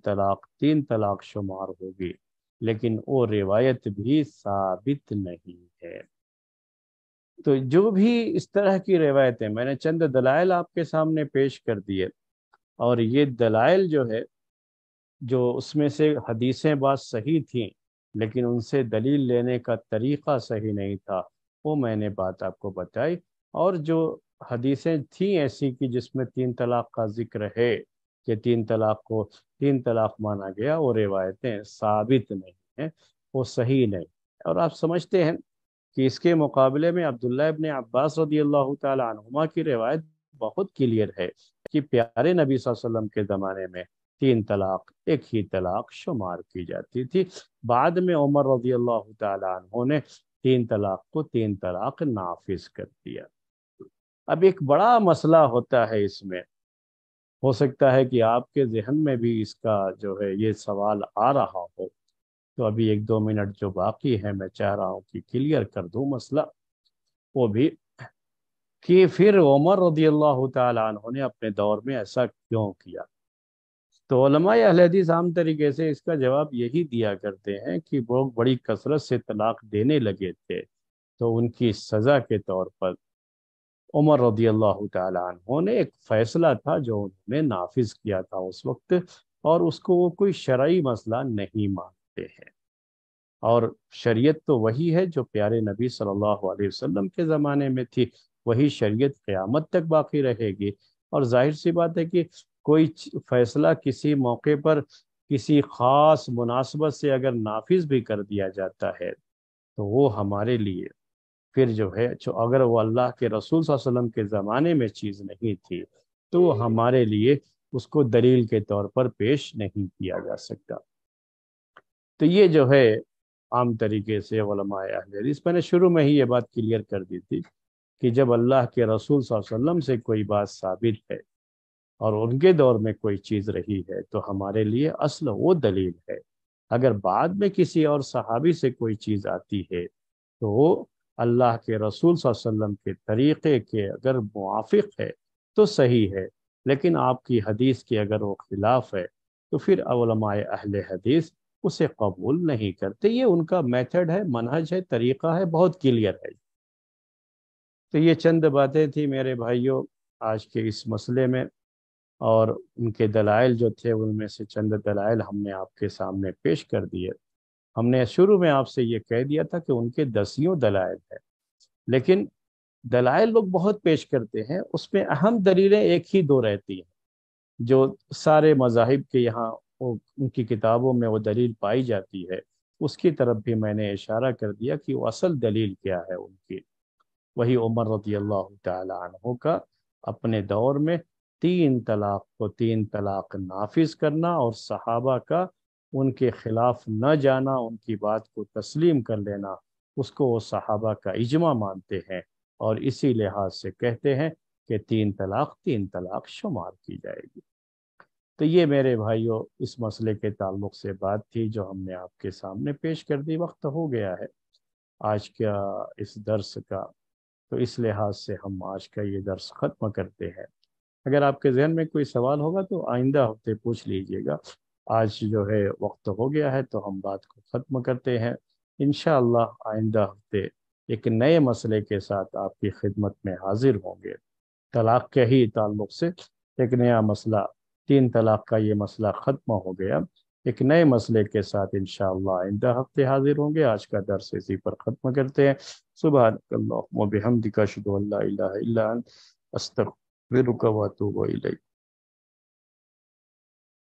طلاق شمار ہوگی، لیکن وہ روایت بھی ثابت نہیں ہے. تو جو بھی اس طرح کی روایتیں میں نے چند دلائل آپ کے سامنے پیش کر دیے، اور یہ دلائل جو ہے جو اس میں سے حدیثیں بعض صحیح تھیں لیکن ان سے دلیل لینے کا طریقہ صحیح نہیں تھا، وہ میں نے بات آپ کو بتائی. اور جو حدیثیں تھیں ایسی کہ جس میں 3 طلاق کا ذکر ہے کہ 3 طلاق کو 3 طلاق مانا گیا، وہ روایتیں ثابت نہیں ہیں، وہ صحیح نہیں. اور آپ سمجھتے ہیں کہ اس کے مقابلے میں عبداللہ ابن عباس رضی اللہ تعالی عنہما کی روایت بہت کلیئر ہے کہ پیارے نبی صلی اللہ علیہ وسلم کے زمانے میں 3 طلاق ایک ہی طلاق شمار کی جاتی تھی۔ بعد میں عمر رضی اللہ تعالیٰ عنہ نے 3 طلاق کو 3 طلاق نافذ کر دیا۔ اب ایک بڑا مسئلہ ہوتا ہے اس میں، ہو سکتا ہے کہ آپ کے ذہن میں بھی اس کا جو ہے یہ سوال آ رہا ہو، تو ابھی 1-2 منٹ جو باقی ہے میں چاہ رہا ہوں کہ کلیئر کر دوں مسئلہ، وہ بھی کہ پھر عمر رضی اللہ تعالیٰ عنہ نے اپنے دور میں ایسا کیوں کیا؟ تو علماء اہل حدیث عام طریقے سے اس کا جواب یہی دیا کرتے ہیں کہ وہ بڑی کثرت سے طلاق دینے لگے تھے، تو ان کی سزا کے طور پر عمر رضی اللہ تعالیٰ عنہ نے ایک فیصلہ تھا جو انہوں نے نافذ کیا تھا اس وقت، اور اس کو وہ کوئی شرعی مسئلہ نہیں مانتے ہیں۔ اور شریعت تو وہی ہے جو پیارے نبی صلی اللہ علیہ وسلم کے زمانے میں تھی، وہی شریعت قیامت تک باقی رہے گی۔ اور ظاہر سی بات ہے کہ کوئی فیصلہ کسی موقع پر کسی خاص مناسبت سے اگر نافذ بھی کر دیا جاتا ہے تو وہ ہمارے لیے پھر جو ہے اگر وہ اللہ کے رسول صلی اللہ علیہ وسلم کے زمانے میں چیز نہیں تھی تو وہ ہمارے لیے اس کو دلیل کے طور پر پیش نہیں کیا جا سکتا۔ تو یہ جو ہے عام طریقے سے علماء اہل حدیث، میں نے شروع میں ہی یہ بات کلیئر کر دی تھی کہ جب اللہ کے رسول صلی اللہ علیہ وسلم سے کوئی بات ثابت ہے اور ان کے دور میں کوئی چیز رہی ہے تو ہمارے لیے اصل وہ دلیل ہے۔ اگر بعد میں کسی اور صحابی سے کوئی چیز آتی ہے تو وہ اللہ کے رسول صلی اللہ علیہ وسلم کے طریقے کے اگر موافق ہے تو صحیح ہے، لیکن آپ کی حدیث کے اگر وہ خلاف ہے تو پھر علماء اہل حدیث اسے قبول نہیں کرتے۔ یہ ان کا میتھڈ ہے، منہج ہے، طریقہ ہے، بہت کلیئر ہے۔ تو یہ چند باتیں تھی میرے بھائیوں آج کے اس مسئلے میں، اور ان کے دلائل جو تھے ان میں سے چند دلائل ہم نے آپ کے سامنے پیش کر دیے۔ ہم نے شروع میں آپ سے یہ کہہ دیا تھا کہ ان کے 10 دلائل ہیں، لیکن دلائل لوگ بہت پیش کرتے ہیں، اس میں اہم دلیلیں 1 ہی 2 رہتی ہیں جو سارے مذاہب کے یہاں ان کی کتابوں میں وہ دلیل پائی جاتی ہے۔ اس کی طرف بھی میں نے اشارہ کر دیا کہ وہ اصل دلیل کیا ہے ان کی، وہی عمر رضی اللہ تعالی عنہ کا اپنے دور میں 3 طلاق کو 3 طلاق نافذ کرنا، اور صحابہ کا ان کے خلاف نہ جانا، ان کی بات کو تسلیم کر لینا، اس کو وہ صحابہ کا اجماع مانتے ہیں، اور اسی لحاظ سے کہتے ہیں کہ 3 طلاق 3 طلاق شمار کی جائے گی۔ تو یہ میرے بھائیوں اس مسئلے کے تعلق سے بات تھی جو ہم نے آپ کے سامنے پیش کر دی۔ وقت ہو گیا ہے آج کا اس درس کا، تو اس لحاظ سے ہم آج کا یہ درس ختم کرتے ہیں۔ اگر آپ کے ذہن میں کوئی سوال ہوگا تو آئندہ ہفتے پوچھ لیجئے گا۔ آج جو ہے وقت ہو گیا ہے تو ہم بات کو ختم کرتے ہیں۔ انشاءاللہ آئندہ ہفتے ایک نئے مسئلے کے ساتھ آپ کی خدمت میں حاضر ہوں گے۔ طلاق کے ہی تعلق سے ایک نیا مسئلہ، 3 طلاق کا یہ مسئلہ ختم ہو گیا، ایک نئے مسئلے کے ساتھ انشاءاللہ آئندہ ہفتے حاضر ہوں گے۔ آج کا درس اسی پر ختم کرتے ہیں۔ سبحانک اللہم و بحمدک اشہد ان لا الہ الا انت استغفرک و اتوب الیک۔